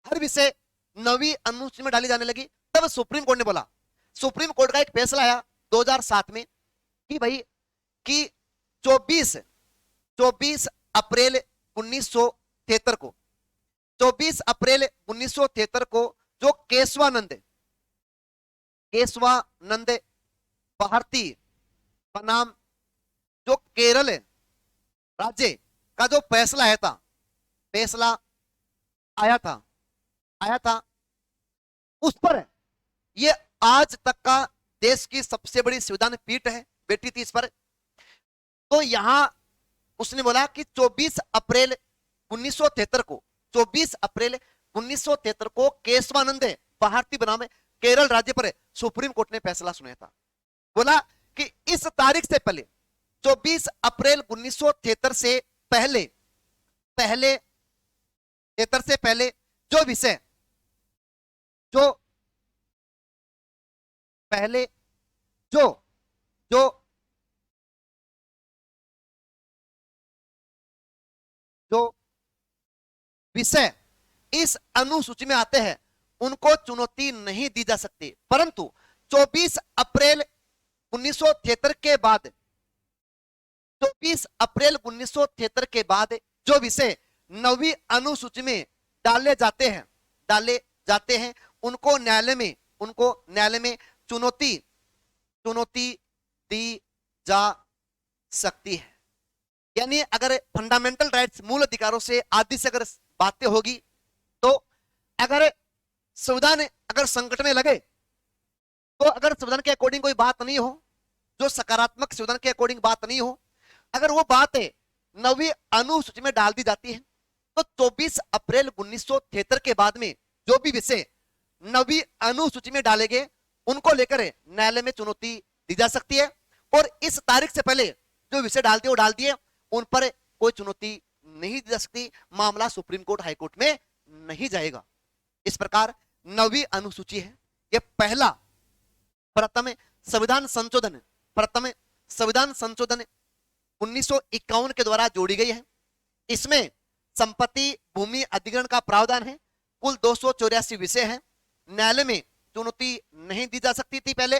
हर विषय 9वीं अनुसूची में डाली जाने लगी। तब सुप्रीम कोर्ट ने बोला, सुप्रीम कोर्ट का एक फैसला आया 2007 में कि भाई कि 24 अप्रैल 1973 को 24 अप्रैल 1973 को जो केशवानंद भारती बनाम जो केरल राज्य का जो फैसला आया था उस पर ये आज तक का देश की सबसे बड़ी संविधान पीठ है, बैठी थी इस पर। तो यहां उसने बोला कि 24 अप्रैल 1973 को केशवानंद भारती बनाम केरल राज्य पर सुप्रीम कोर्ट ने फैसला सुनाया था। बोला कि इस तारीख से पहले 24 अप्रैल 1973 से पहले जो विषय इस अनुसूची में आते हैं उनको चुनौती नहीं दी जा सकती। परंतु 24 अप्रैल 1973 के बाद 24 अप्रैल 1973 के बाद जो विषय 9वीं अनुसूची में डाले जाते हैं उनको न्यायालय में चुनौती दी जा सकती है। यानी अगर फंडामेंटल राइट्स, मूल अधिकारों से आदि से अगर बातें होगी तो अगर संविधान अगर संकट में लगे तो अगर संविधान के अकॉर्डिंग कोई बात नहीं हो, जो सकारात्मक संविधान के अकॉर्डिंग बात नहीं हो, अगर वो बात 9वीं अनुसूची में डाल दी जाती है तो 24 अप्रैल 1973 के बाद में जो भी विषय 9वीं अनुसूची में डाले गए उनको लेकर न्यायालय में चुनौती दी जा सकती है। और इस तारीख से पहले जो विषय डालते वो डाल दिए, उन पर कोई चुनौती नहीं दी जा सकती। मामला सुप्रीम कोर्ट, हाई कोर्ट में नहीं जाएगा। इस प्रकार 9वीं अनुसूची है, ये पहला प्रथम संविधान संशोधन 1951 के द्वारा जोड़ी गई है। इसमें संपत्ति भूमि अधिग्रहण का प्रावधान है। कुल 284 विषय हैं। न्यायालय में चुनौती नहीं दी जा सकती थी पहले।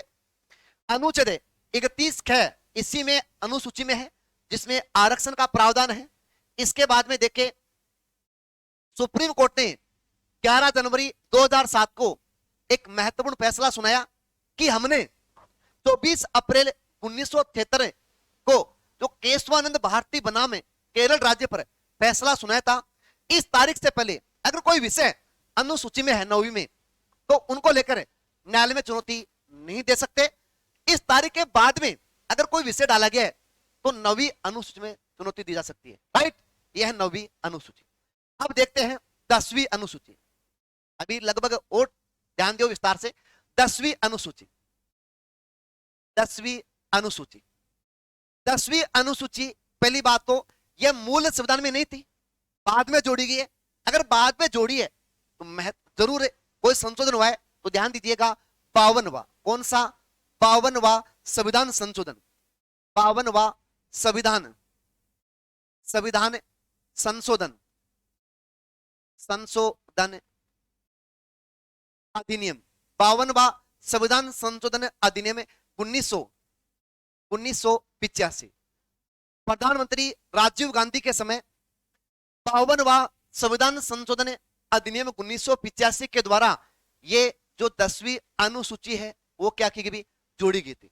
अनुच्छेद 31 ख इसी में अनुसूची में है, जिसमें आरक्षण का प्रावधान है। इसके बाद में देखें, सुप्रीम कोर्ट ने 11 जनवरी 2007 को एक महत्वपूर्ण फैसला सुनाया कि हमने 24 अप्रैल 1973 को जो केशवानंद भारती बनाम केरल राज्य पर फैसला सुनाया था, इस तारीख से पहले अगर कोई विषय अनुसूची में है 9वीं में, तो उनको लेकर न्यायालय में चुनौती नहीं दे सकते। इस तारीख के बाद में अगर कोई विषय डाला गया है तो 9वीं अनुसूची में चुनौती दी जा सकती है। राइट, यह है 9वीं अनुसूची। अब देखते हैं 10वीं अनुसूची। अभी लगभग और ध्यान दो विस्तार से। 10वीं अनुसूची 10वीं अनुसूची 10वीं अनुसूची, पहली बात तो यह मूल संविधान में नहीं थी, बाद में जोड़ी गई है। अगर बाद में जोड़ी है तो जरूर है, कोई संशोधन हुआ है तो ध्यान दीजिएगा। 52वां, कौन सा? 52वां संविधान संशोधन, 52वां संविधान संशोधन अधिनियम, 52वां संविधान संशोधन अधिनियम 1985। प्रधानमंत्री राजीव गांधी के समय 52वां संविधान संशोधन अधिनियम 1985 के द्वारा ये जो 10वीं अनुसूची है वो क्या की गई? जोड़ी गई थी।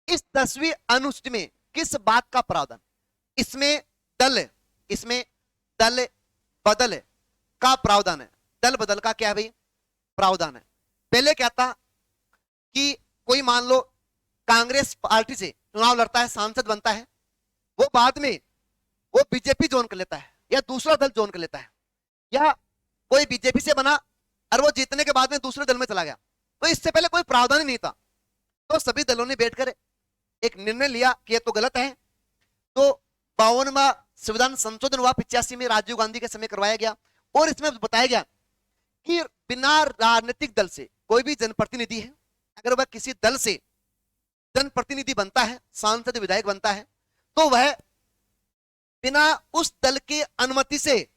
इस 10वीं अनुसूची में किस बात का प्रावधान? इसमें दल बदल का प्रावधान है। दल बदल का क्या है भाई? प्रावधान है। पहले क्या था कि कोई मान लो कांग्रेस पार्टी से चुनाव लड़ता है, सांसद बनता है, वो बाद में वो बीजेपी ज्वाइन कर लेता है या दूसरा दल ज्वाइन कर लेता है, या कोई बीजेपी से बना और वो जीतने के बाद में दूसरे दल में चला गया, तो इससे पहले कोई प्रावधान ही नहीं था। तो सभी दलों ने बैठकर एक निर्णय लिया कि ये तो गलत है। तो 52वां संविधान संशोधन हुआ 85 में, राजीव गांधी के समय करवाया गया, और इसमें बताया गया कि बिना राजनीतिक दल से कोई भी जनप्रतिनिधि है, अगर वह किसी दल से जनप्रतिनिधि बनता है, सांसद विधायक बनता है, तो वह बिना उस दल की अनुमति से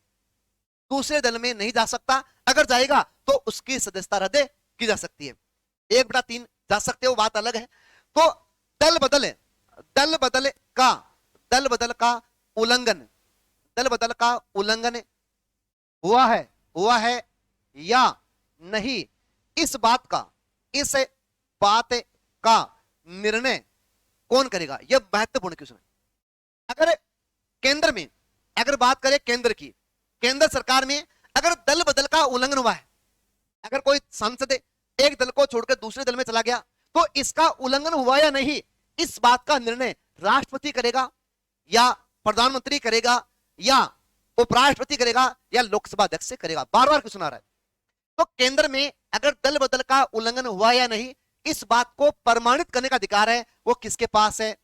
दूसरे दल में नहीं जा सकता। अगर जाएगा तो उसकी सदस्यता रद्द की जा सकती है। 1/3 जा सकते हो, बात अलग है। तो दल बदल का उल्लंघन हुआ है या नहीं, इस बात का निर्णय कौन करेगा? यह महत्वपूर्ण क्वेश्चन है। अगर केंद्र में अगर बात करें केंद्र सरकार में अगर दल बदल का उल्लंघन हुआ है, अगर कोई सांसद एक दल को छोड़कर दूसरे दल में चला गया, तो इसका उल्लंघन हुआ या नहीं, इस बात का निर्णय राष्ट्रपति करेगा या प्रधानमंत्री करेगा या उपराष्ट्रपति करेगा या लोकसभा अध्यक्ष से करेगा। बार बार क्वेश्चन आ रहा है। तो केंद्र में अगर दल बदल का उल्लंघन हुआ या नहीं, इस बात को प्रमाणित करने का अधिकार है, वो किसके पास है?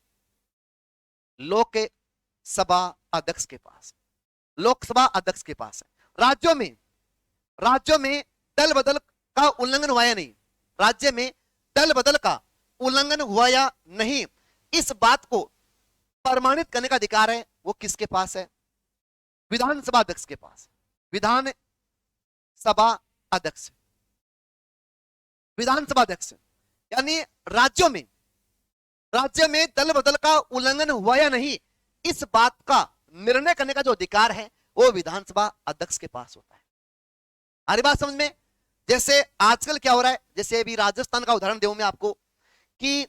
लोकसभा अध्यक्ष के पास। लोकसभा अध्यक्ष के पास है। राज्यों में दल बदल का उल्लंघन हुआ या नहीं, राज्य में दल बदल का उल्लंघन हुआ या नहीं, इस बात को प्रमाणित करने का अधिकार है, वो किसके पास है? विधानसभा अध्यक्ष के पास। विधानसभा अध्यक्ष यानी राज्य में दल बदल का उल्लंघन हुआ या नहीं, इस बात का निर्णय करने का जो अधिकार है वो विधानसभा अध्यक्ष के पास होता है। हमारी बात समझ में? जैसे आजकल क्या हो रहा है, जैसे अभी राजस्थान का उदाहरण दूं मैं आपको कि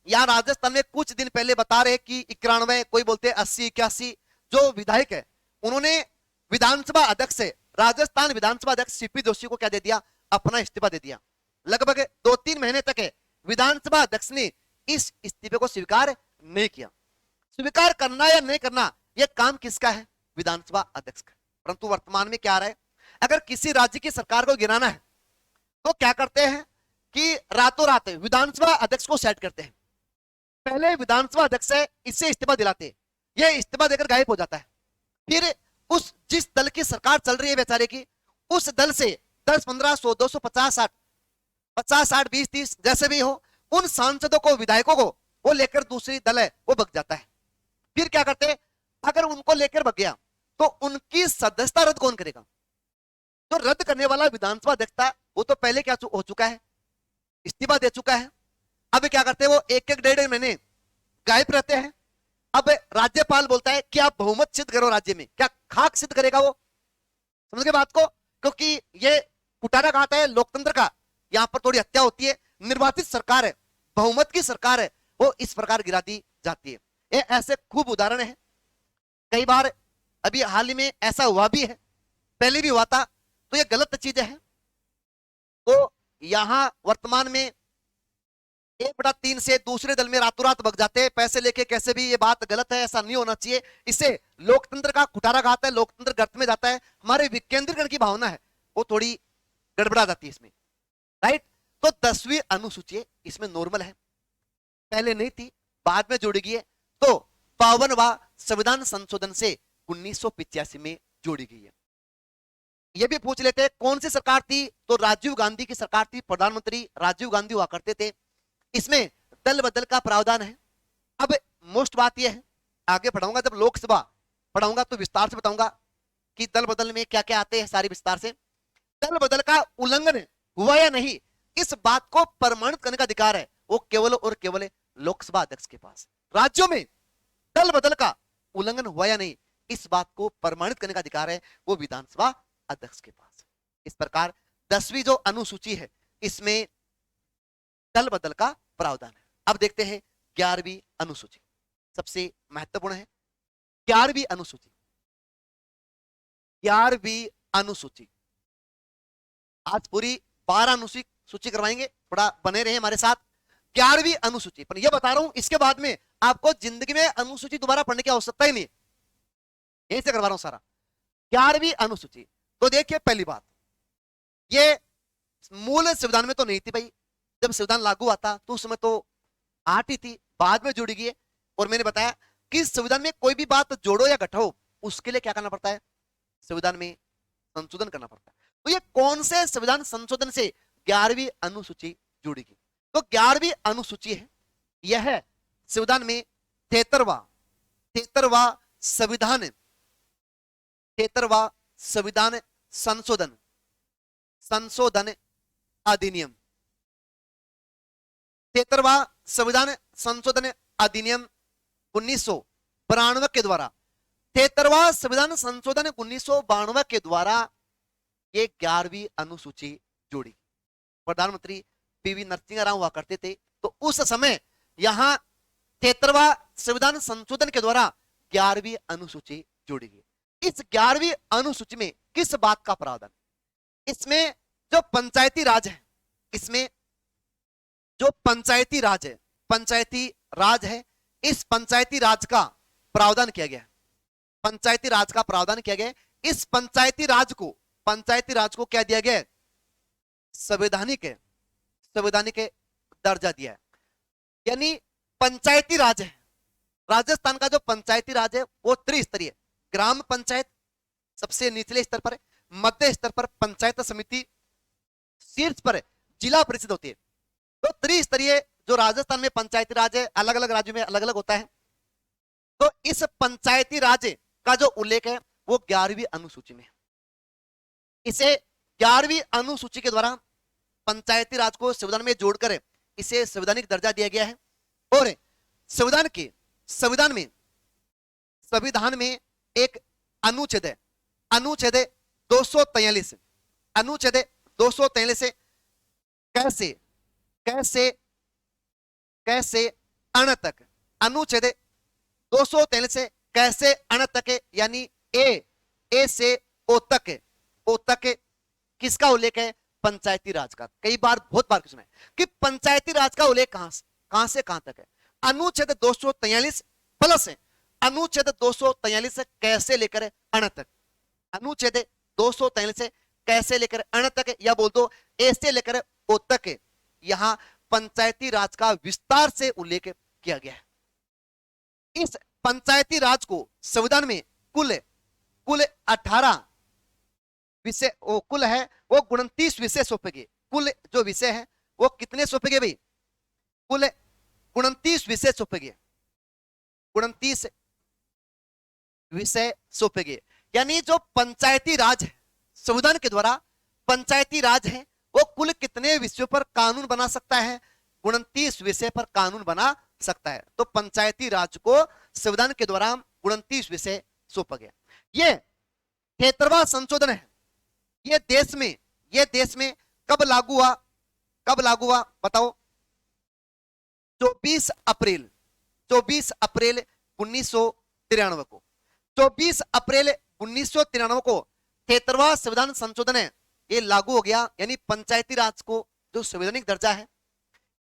यहाँ राजस्थान में कुछ दिन पहले बता रहे कि 91, कोई बोलते 80, 81 जो विधायक है, उन्होंने विधानसभा अध्यक्ष से, राजस्थान विधानसभा अध्यक्ष सीपी जोशी को क्या दे दिया? अपना इस्तीफा दे दिया। लगभग 2-3 महीने तक है विधानसभा अध्यक्ष ने इस इस्तीफे को स्वीकार नहीं किया। स्वीकार करना या नहीं करना यह काम किसका है? विधानसभा अध्यक्ष का। परंतु वर्तमान में क्या आ रहा है, अगर किसी राज्य की सरकार को गिराना है तो क्या करते हैं कि रातों रात विधानसभा अध्यक्ष को सेट करते हैं। पहले विधानसभा अध्यक्ष है, इससे इस्तीफा दिलाते हैं, यह इस्तीफा देकर गायब हो जाता है। फिर उस जिस दल की सरकार चल रही है बेचारे की, उस दल से 10, 15, 100, 250, 60 50, 60, 20, 30 जैसे भी हो, उन सांसदों को, विधायकों को वो लेकर दूसरी दल है वो भग जाता है। फिर क्या करते हैं, अगर उनको लेकर भग गया तो उनकी सदस्यता रद्द कौन करेगा? तो रद्द करने वाला विधानसभा अध्यक्ष था, वो तो पहले क्या हो चुका है, इस्तीफा दे चुका है। अब क्या करते हैं, वो एक एक डेढ़ महीने गायब रहते हैं। अब राज्यपाल बोलता है कि आप बहुमत सिद्ध करो राज्य में, क्या खाक सिद्ध करेगा वो? समझ गए बात को? क्योंकि ये कुटाराघात है लोकतंत्र का, यहां पर थोड़ी हत्या होती है। निर्वाचित सरकार है, बहुमत की सरकार है, वो इस प्रकार गिरा दी जाती है। ये ऐसे खूब उदाहरण है, कई बार अभी हाल ही में ऐसा हुआ भी है, पहले भी हुआ था। तो ये गलत चीजें हैं। तो यहां वर्तमान में 1/3 से दूसरे दल में रातों रात भग जाते हैं पैसे लेके, कैसे भी। ये बात गलत है, ऐसा नहीं होना चाहिए। इससे लोकतंत्र का कुठाराघात है, लोकतंत्र गर्त में जाता है, हमारे विकेंद्रीकरण की भावना है वो थोड़ी गड़बड़ा जाती है इसमें, राइट। तो 10वीं अनुसूची है, इसमें नॉर्मल है, पहले नहीं थी, बाद में जोड़ी गई है। तो 52वां संविधान संशोधन से 1985 में जोड़ी गई है। ये भी पूछ लेते हैं कौन सी सरकार थी, तो राजीव गांधी की सरकार थी, प्रधानमंत्री राजीव गांधी हुआ करते थे। इसमें दल बदल का प्रावधान है। अब मोस्ट बात यह है, आगे पढ़ाऊंगा, जब लोकसभा पढ़ाऊंगा तो विस्तार से बताऊंगा कि दल बदल में क्या क्या आते हैं, सारी विस्तार से। दल बदल का उल्लंघन हुआ या नहीं, इस बात को प्रमाणित करने का अधिकार है वो केवल और केवल लोकसभा अध्यक्ष के पास। राज्यों में दल बदल का उल्लंघन हुआ या नहीं, इस बात को प्रमाणित करने का अधिकार है वो विधानसभा अध्यक्ष के पास। इस प्रकार 10वीं जो अनुसूची है इसमें दल बदल का प्रावधान है। अब देखते हैं 11वीं अनुसूची, सबसे महत्वपूर्ण है 11वीं अनुसूची। 11वीं अनुसूची, आज पूरी 12 अनुसूची करवाएंगे, थोड़ा बने रहे हमारे साथ। 11वीं अनुसूची, पर यह बता रहा हूं इसके बाद में आपको जिंदगी में अनुसूची दोबारा पढ़ने की आवश्यकता ही नहीं, यहीं से करवा रहा हूं सारा। 11वीं अनुसूची, तो देखिए पहली बात, ये मूल संविधान में तो नहीं थी भाई, जब संविधान लागू हुआ था तो उस समय तो 8 ही थी, बाद में जुड़ी गई है। और मैंने बताया कि संविधान में कोई भी बात जोड़ो या घटाओ, उसके लिए क्या करना पड़ता है, संविधान में संशोधन करना पड़ता है। तो ये कौन से संविधान संशोधन से 11वीं अनुसूची जुड़ेगी? तो 11वीं अनुसूची है, यह है संविधान में 73वां संविधान, 73वां संविधान संशोधन अधिनियम, 73वां संविधान संशोधन अधिनियम 1992 के द्वारा, 73वां संविधान संशोधन 1992 के द्वारा ये 11वीं अनुसूची जोड़ी। प्रधानमंत्री पीवी नरसिंह राव हुआ करते थे, तो उस समय यहां 73वां संविधान संशोधन के द्वारा 11वीं अनुसूची जोड़ी गई। इस 11वीं अनुसूची में किस बात का प्रावधान, इसमें जो पंचायती राज है, इसमें जो पंचायती राज है, पंचायती राज है, इस पंचायती राज का प्रावधान किया गया, पंचायती राज का प्रावधान किया गया। इस पंचायती राज को क्या दिया गया, संवैधानिक दर्जा दिया है। यानी पंचायती राज है, राजस्थान का जो पंचायती राज है वो त्रिस्तरीय, ग्राम पंचायत सबसे निचले स्तर पर, मध्य स्तर पर पंचायत समिति, शीर्ष पर जिला परिषद होती है। तो त्रिस्तरीय जो राजस्थान में पंचायती राज है, अलग अलग राज्यों में अलग अलग होता है। तो इस पंचायती राज का जो उल्लेख है वो 11वीं अनुसूची में है। इसे 11वीं अनुसूची के द्वारा पंचायती राज को संविधान में जोड़कर इसे संवैधानिक दर्जा दिया गया है। और संविधान में एक अनुच्छेद है, अनुच्छेद 243, अनुच्छेद 243 से कैसे अण तक, अनुच्छेद 243 से कैसे अण तक, यानी ए से ओ तक किसका उल्लेख है, पंचायती राज का। कई बार, बहुत बार सुना है कि पंचायती राज का उल्लेख कहां से कहां तक है। अनुच्छेद 243 प्लस अनुच्छेद 243 से कैसे लेकर अण तक, अनुच्छेद 243 से कैसे लेकर अण तक, या बोल दो ए से लेकर ओ तक, यहां पंचायती राज का विस्तार से उल्लेख किया गया है। इस पंचायती राज को संविधान में कुल 18 विषय, कुल है वो 29 विषय सौंपे गए। कुल जो विषय है वो कितने सौंपे गए भाई? कुल 29 विषय सौंपे गए, 29 विषय सौंपे गए। यानी जो पंचायती राज है, संविधान के द्वारा पंचायती राज है, वो कुल कितने विषयों पर कानून बना सकता है? 29 विषय पर कानून बना सकता है। तो पंचायती राज को संविधान के द्वारा 29 विषय सौंपा गया। ये 73वां संशोधन है। ये देश में कब लागू हुआ? कब लागू हुआ बताओ? 24 अप्रैल 1993 को, 24 अप्रैल 1993 को 73वां संविधान संशोधन है, ये लागू हो गया। यानी पंचायती राज को जो संवैधानिक दर्जा है,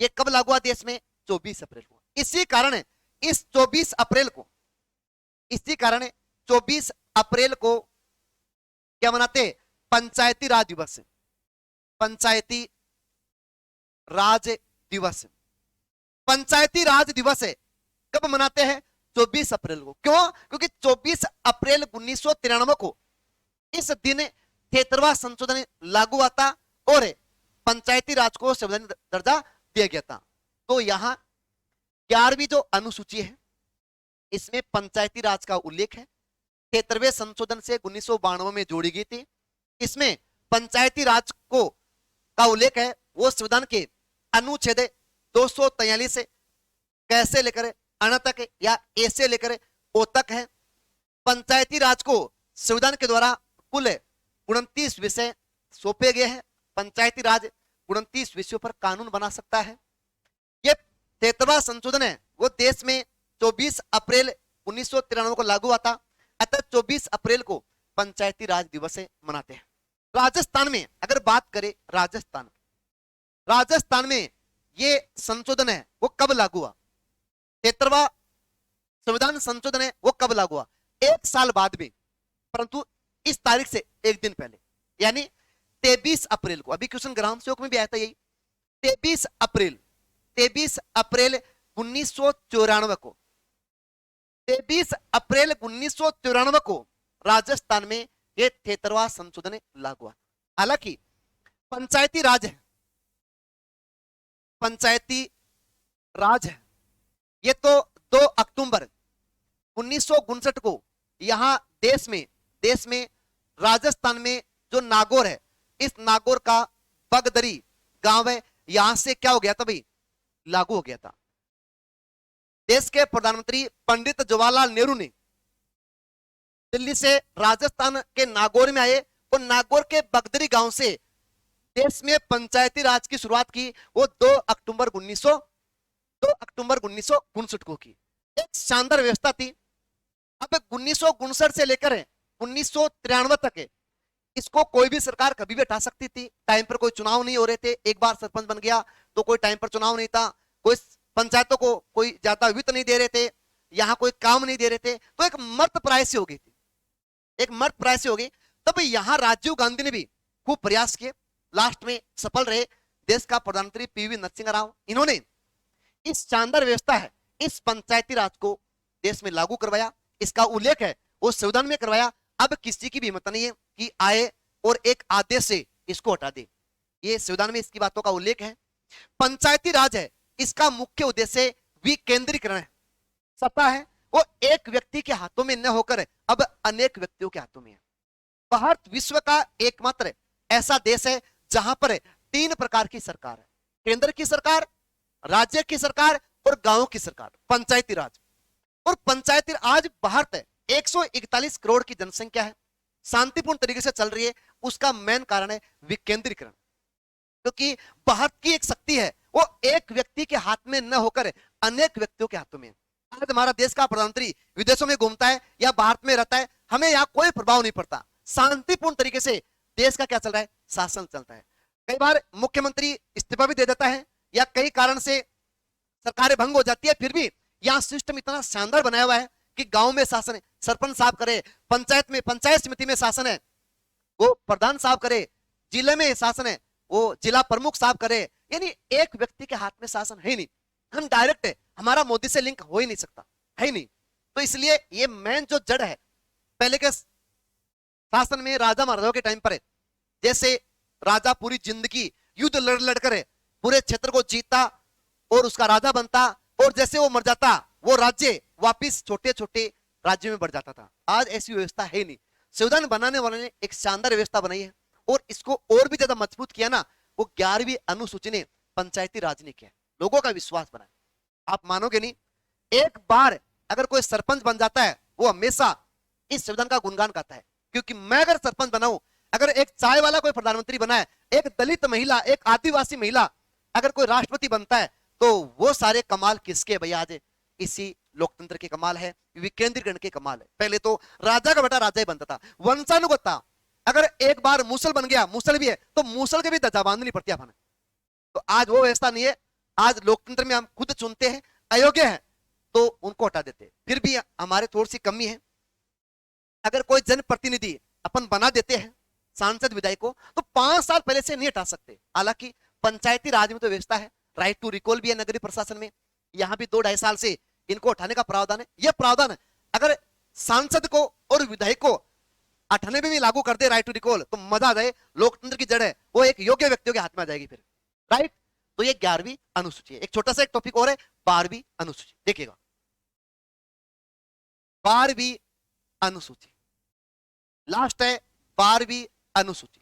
ये कब लागू हुआ देश में? 24 अप्रैल को। इसी कारण इस 24 अप्रैल को क्या मनाते? पंचायती राज दिवस। पंचायती राज दिवस, पंचायती राज दिवस है कब मनाते हैं? 24 अप्रैल को। क्यों? क्योंकि 24 अप्रैल 1993 को इस दिन 73वां संशोधन लागू हुआ था और पंचायती राज को संवैधानिक दर्जा दिया गया था। तो यहां 11वीं जो अनुसूची है, इसमें पंचायती राज का उल्लेख है। 73वें संशोधन से 1992 में जोड़ी गई थी। इसमें पंचायती राज को का उल्लेख है, वो संविधान के अनुच्छेद 243 से कैसे लेकर अण तक या ए से लेकर ओ तक है। पंचायती राज को संविधान के द्वारा कुल 29 विषय सौंपे गए हैं। पंचायती राज 29 विषयों पर कानून बना सकता है। ये 73वां संशोधन है, वो देश में 24 अप्रैल 1993 को लागू हुआ था। अतः 24 अप्रैल को पंचायती राज दिवस मनाते हैं। राजस्थान में अगर बात करें, राजस्थान में ये संशोधन है वो कब लागू हुआ? 73वां संविधान संशोधन है वो कब लागू हुआ? 1 साल बाद में, परंतु इस तारीख से एक दिन पहले, यानी 23 अप्रैल को। अभी क्वेश्चन ग्राम सेवक में भी आया था यही। 23 अप्रैल 1994 को, 23 अप्रैल 1994 को राजस्थान में यह 73वां संशोधन लागू हुआ। हालांकि पंचायती राज है, ये तो 2 अक्टूबर 1959 को यहां देश में राजस्थान में जो नागौर है, इस नागौर का बगदरी गांव है, यहां से क्या हो गया था भाई? लागू हो गया था। देश के प्रधानमंत्री पंडित जवाहरलाल नेहरू ने दिल्ली से राजस्थान के नागौर में आए और नागौर के बगदरी गांव से देश में पंचायती राज की शुरुआत की। वो 2 अक्टूबर 1959 को की। एक शानदार व्यवस्था थी। अब 1959 से लेकर 1993 तक इसको कोई भी सरकार कभी भी हटा सकती थी। टाइम पर कोई चुनाव नहीं हो रहे थे। एक बार सरपंच बन गया तो कोई टाइम पर चुनाव नहीं था। कोई पंचायतों को कोई ज्यादा वित्त नहीं दे रहे थे, यहां कोई काम नहीं दे रहे थे, तो एक मर्द प्रायसी हो गई थी, तब यहां राजीव गांधी ने भी खूब प्रयास किए, लास्ट में सफल रहे। देश का प्रधानमंत्री पीवी नरसिंह राव, इन्होंने इस शानदार व्यवस्था है, इस पंचायती राज को देश में लागू करवाया। इसका उल्लेख है वो संविधान में करवाया। अब किसी की भी हिम्मत नहीं है कि आए और एक आदेश से इसको हटा दे। ये संविधान में इसकी बातों का उल्लेख है। पंचायती राज है, इसका मुख्य उद्देश्य विकेंद्रीकरण है। सत्ता है वो एक व्यक्ति के हाथों में न होकर अब अनेक व्यक्तियों के हाथों में है। भारत विश्व का एकमात्र ऐसा देश है जहां पर 3 प्रकार की सरकार है: केंद्र की सरकार, राज्य की सरकार और गांव की सरकार। पंचायती राज और पंचायती आज भारत है 141 करोड़ की जनसंख्या है, शांतिपूर्ण तरीके से चल रही है। उसका मेन कारण है विकेंद्रीकरण, क्योंकि भारत की एक शक्ति है वो एक व्यक्ति के हाथ में न होकर अनेक व्यक्तियों के हाथों में। आज हमारा देश का प्रधानमंत्री विदेशों में घूमता है या भारत में रहता है, हमें यहाँ कोई प्रभाव नहीं पड़ता। शांतिपूर्ण तरीके से देश का क्या चल रहा है? शासन चलता है। कई बार मुख्यमंत्री इस्तीफा भी दे देता है या कई कारण से सरकारें भंग हो जाती है, फिर भी यहाँ सिस्टम इतना शानदार बनाया हुआ है कि गांव में शासन है, सरपंच साहब करे, पंचायत समिति में शासन है, वो प्रधान साहब करे, जिले में शासन है, वो जिला प्रमुख साहब करे। यानी एक व्यक्ति के हाथ में शासन है ही नहीं। हम डायरेक्ट है, हमारा मोदी से लिंक हो ही नहीं सकता, है ही नहीं। तो इसलिए ये मेन जो जड़ है, पहले के शासन में राजा महाराजाओं के टाइम पर है, जैसे राजा पूरी जिंदगी युद्ध लड़कर पूरे क्षेत्र को जीतता और उसका राजा बनता, और जैसे वो मर जाता वो राज्य वापिस छोटे छोटे राज्यों में बढ़ जाता था। आज ऐसी व्यवस्था है नहीं। संविधान बनाने वाले ने एक शानदार व्यवस्था बनाई है, और इसको और भी ज्यादा मजबूत किया ना, वो 11वीं अनुसूची ने पंचायती राज ने किया, लोगों का विश्वास बनाया। आप मानोगे नहीं, एक बार अगर कोई सरपंच बन जाता है वो हमेशा इस संविधान का गुणगान गाता है, क्योंकि मैं अगर सरपंच बनाऊं, अगर एक चाय वाला कोई प्रधानमंत्री बना है, एक दलित महिला, एक आदिवासी महिला अगर कोई राष्ट्रपति बनता है, तो वो सारे कमाल किसके भैया? आज इसी लोकतंत्र के कमाल है, विकेंद्रीकरण के कमाल है। पहले तो राजा का बेटा राजा ही बनता था, वंशानुगत था। अगर एक बार मूसल बन गया, मूसल भी है तो मूसल के भी ध्वजा बांधनी पड़ती है। तो आज वो व्यवस्था नहीं है। आज लोकतंत्र में हम खुद चुनते हैं, अयोग्य है तो उनको हटा देते हैं। फिर भी हमारे थोड़ी सी कमी है, अगर कोई जनप्रतिनिधि अपन बना देते हैं सांसद विधायक को, तो 5 साल पहले से नहीं हटा सकते। हालांकि पंचायती राज में तो व्यवस्था है, राइट टू रिकॉल भी है नगरीय प्रशासन में, यहां भी 2-2.5 साल से इनको हटाने का प्रावधान है। यह प्रावधान है अगर सांसद को और विधायक को हटाने में भी लागू कर दे राइट टू रिकॉल, तो मजा आ जाए। लोकतंत्र की जड़ है वो एक योग्य व्यक्तियों के हाथ में आ जाएगी फिर, राइट। तो ये 11वीं अनुसूची है। एक छोटा सा एक टॉपिक और है, 12वीं अनुसूची। देखिएगा 12वीं अनुसूची लास्ट है, 12वीं अनुसूची।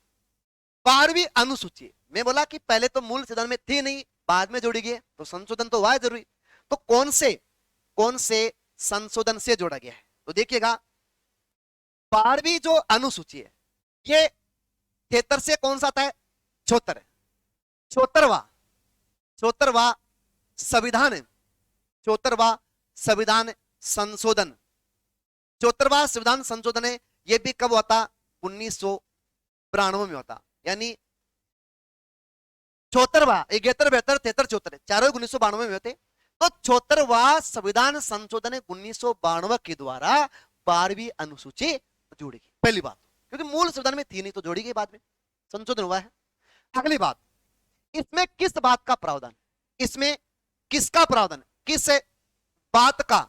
12वीं अनुसूची मैं बोला कि पहले तो मूल संविधान में थी नहीं, बाद में जोड़ी गई, तो संशोधन तो हुआ है जरूरी। तो कौन से संशोधन से जोड़ा गया है? तो देखिएगा 12वीं जो अनुसूची है ये 73 से कौन सा आता है? 74 है। 74वां संविधान है, 74वां संविधान संशोधन, 74वां संविधान संशोधन है। ये भी कब होता? 1992 में होता। यानी 74वां 71 72 73 74 चारों 1992 में होते। तो 74वां संविधान संशोधन 1992 के द्वारा 12वीं अनुसूची जोड़ी गई। पहली बात, क्योंकि मूल संविधान में थी नहीं तो जोड़ी गई, बाद में संशोधन हुआ है। अगली बात, इसमें किस बात का प्रावधान? इसमें किसका प्रावधान? किस बात का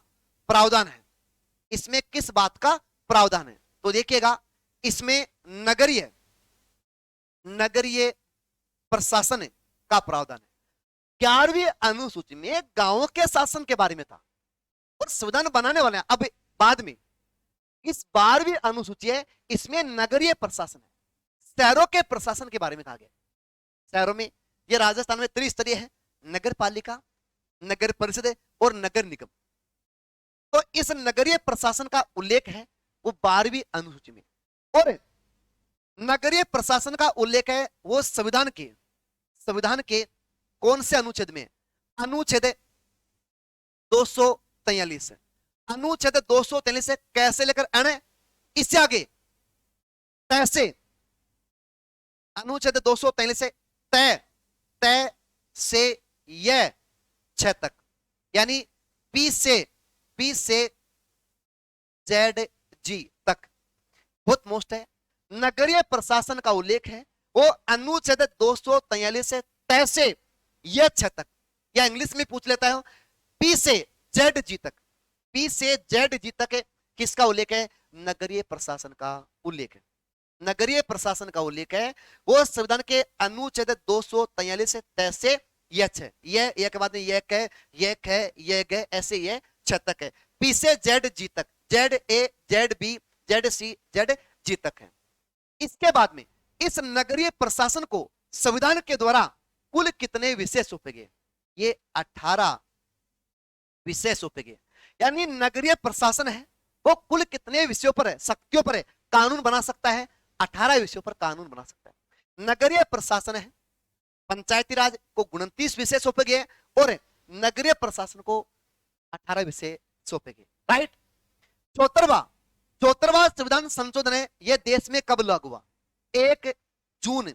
प्रावधान है? इसमें किस बात का प्रावधान है? तो देखिएगा इसमें नगरीय प्रशासन का प्रावधान है। 11वीं अनुसूची में गांवों के शासन के बारे में था, और संविधान बनाने वाले हैं अब बाद में। इस 12वीं अनुसूची है, इसमें नगरीय प्रशासन है, शहरों के प्रशासन के बारे में कहा गया। शहरों में ये राजस्थान में त्रिस्तरीय है, नगर पालिका, नगर परिषद और नगर निगम। तो इस नगरीय प्रशासन का उल्लेख है वो 12वीं अनुसूची में। और नगरीय प्रशासन का उल्लेख है वो संविधान के कौन से अनुच्छेद में? अनुच्छेद 243 है। अनुच्छेद 243 से कैसे लेकर आने, इससे आगे तैसे, अनुच्छेद 243 से तय से यह 6 तक, यानी पी से जेड जी तक बहुत मोस्ट है। नगरीय प्रशासन का उल्लेख है वो अनुच्छेद 243 से तय से यह 6 तक, या इंग्लिश में पूछ लेता है पी से जेड जी तक। पी से जेड जी तक किसका उल्लेख है? नगरीय प्रशासन का उल्लेख है। नगरीय प्रशासन का उल्लेख है वो संविधान के अनुच्छेद 243 से तय से यह 6, यह के बाद में यह ऐसे यह 6 तक है। पी से जेड जी तक, Z A Z B Z C Z G तक है। इसके बाद में इस नगरीय प्रशासन को संविधान के द्वारा कुल कितने विषय सौंपे गए? ये 18 विषय सौंपे गए। यानी नगरीय प्रशासन है वो कुल कितने विषयों पर है, शक्तियों पर है, कानून बना सकता है? 18 विषयों पर कानून बना सकता है। नगरीय प्रशासन है, पंचायती राज को 29 विषय सौंपे गए और नगरीय प्रशासन को 18 विषय सौंपे गए, राइट। 74वां संविधान संशोधन है, यह देश में कब लागू हुआ? 1 जून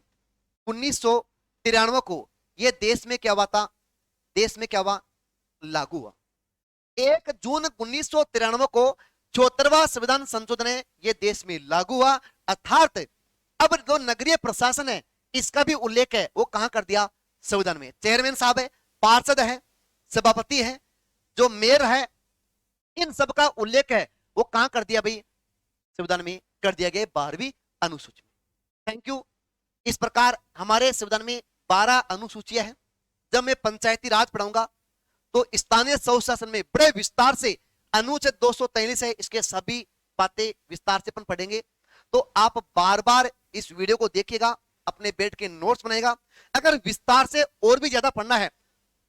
1993 को यह देश में क्या हुआ था? देश में क्या हुआ? लागू हुआ। 1 जून 1993 को 74वां संविधान संशोधन है, यह देश में लागू हुआ। अर्थात अब जो नगरीय प्रशासन है इसका भी उल्लेख है वो कहां कर दिया? संविधान में। चेयरमैन साहब है, पार्षद है, सभापति है, जो मेयर है, इन सब का उल्लेख है वो कहां कर दिया भाई? संविधान में कर दिया गया 12वीं अनुसूची में। Thank you. इस प्रकार हमारे संविधान में 12 अनुसूचियां हैं जब मैं पंचायती राज पढ़ाऊंगा तो स्थानीय स्वशासन में बड़े विस्तार से अनुच्छेद 243 है, इसके सभी बातें विस्तार से अपन पढ़ेंगे। तो आप बार बार इस वीडियो को देखिएगा, अपने बैठ के नोट्स बनाएगा। अगर विस्तार से और भी ज्यादा पढ़ना है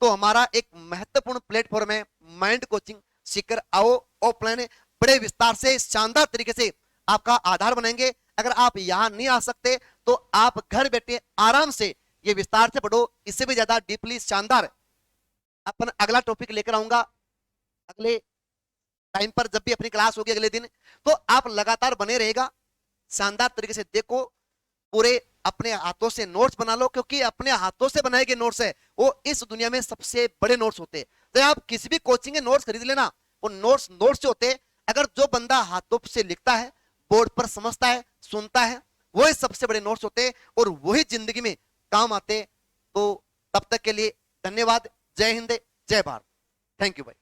तो हमारा एक महत्वपूर्ण प्लेटफॉर्म है माइंड कोचिंग सीकर। आओ ऑफलाइन बड़े विस्तार से शानदार तरीके से आपका आधार बनाएंगे। अगर आप यहां नहीं आ सकते तो आप घर बैठे आराम से ये विस्तार से पढ़ो, इससे भी ज्यादा डीपली शानदार अपन अगला टॉपिक लेकर आऊंगा अगले टाइम पर, जब भी अपनी क्लास होगी अगले दिन। तो आप लगातार बने रहेगा, शानदार तरीके से देखो, पूरे अपने हाथों से नोट्स बना लो, क्योंकि अपने हाथों से बनाए गए नोट्स है वो इस दुनिया में सबसे बड़े नोट्स होते हैं। तो आप किसी भी कोचिंग के नोट्स खरीद लेना, वो नोट्स होते हैं, अगर जो बंदा हाथों से लिखता है, बोर्ड पर समझता है, सुनता है, वही सबसे बड़े नोट्स होते हैं और वही जिंदगी में काम आते। तो तब तक के लिए धन्यवाद। जय हिंद, जय भारत। थैंक यू भाई।